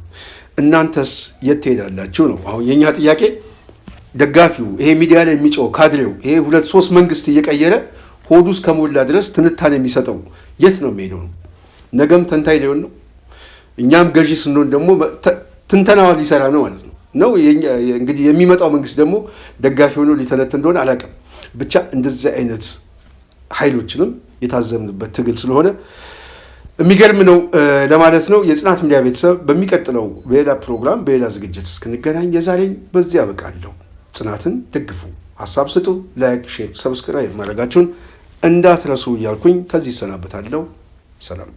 እናንተስ የት ትሄዳላችሁ ነው አሁን የእኛ ጥያቄ። ደጋፊው ይሄ ሚዲያ ላይ የሚጮህ ካድሬው ይሄ 2-3 መንግስት እየቀየረ ሆዱ እስከሞላ ድረስ ትንታኔ የሚሰጠው የት ነው የሚሄደው ነው? ነገም ተንታይ ሊሆን ነው። እኛም ገዢ ስንሆን ደግሞ ትንተናዋ ሊሰራ ነው ማለት ነው። እንግዲህ የሚመጣው መንግስት ደግሞ ደጋፊ ሆኖ ሊተነትን እንደሆነ አላውቅም። ብቻ እንደዚህ አይነት ኃይሎችንም የታዘብንበት ትግል ስለሆነ የሚገርም ነው ለማለት ነው። የጽናት ሚዲያ ቤተሰብ በሚቀጥለው በሌላ ፕሮግራም በሌላ ዝግጅት እስክንገናኝ የዛሬን በዚህ ያበቃለሁ። ጽናትን ደግፉ፣ ሀሳብ ስጡ፣ ላይክ፣ ሼር፣ ሰብስክራይብ ማድረጋችሁን እንዳትረሱ እያልኩኝ ከዚህ ይሰናበታለሁ። ሰላም።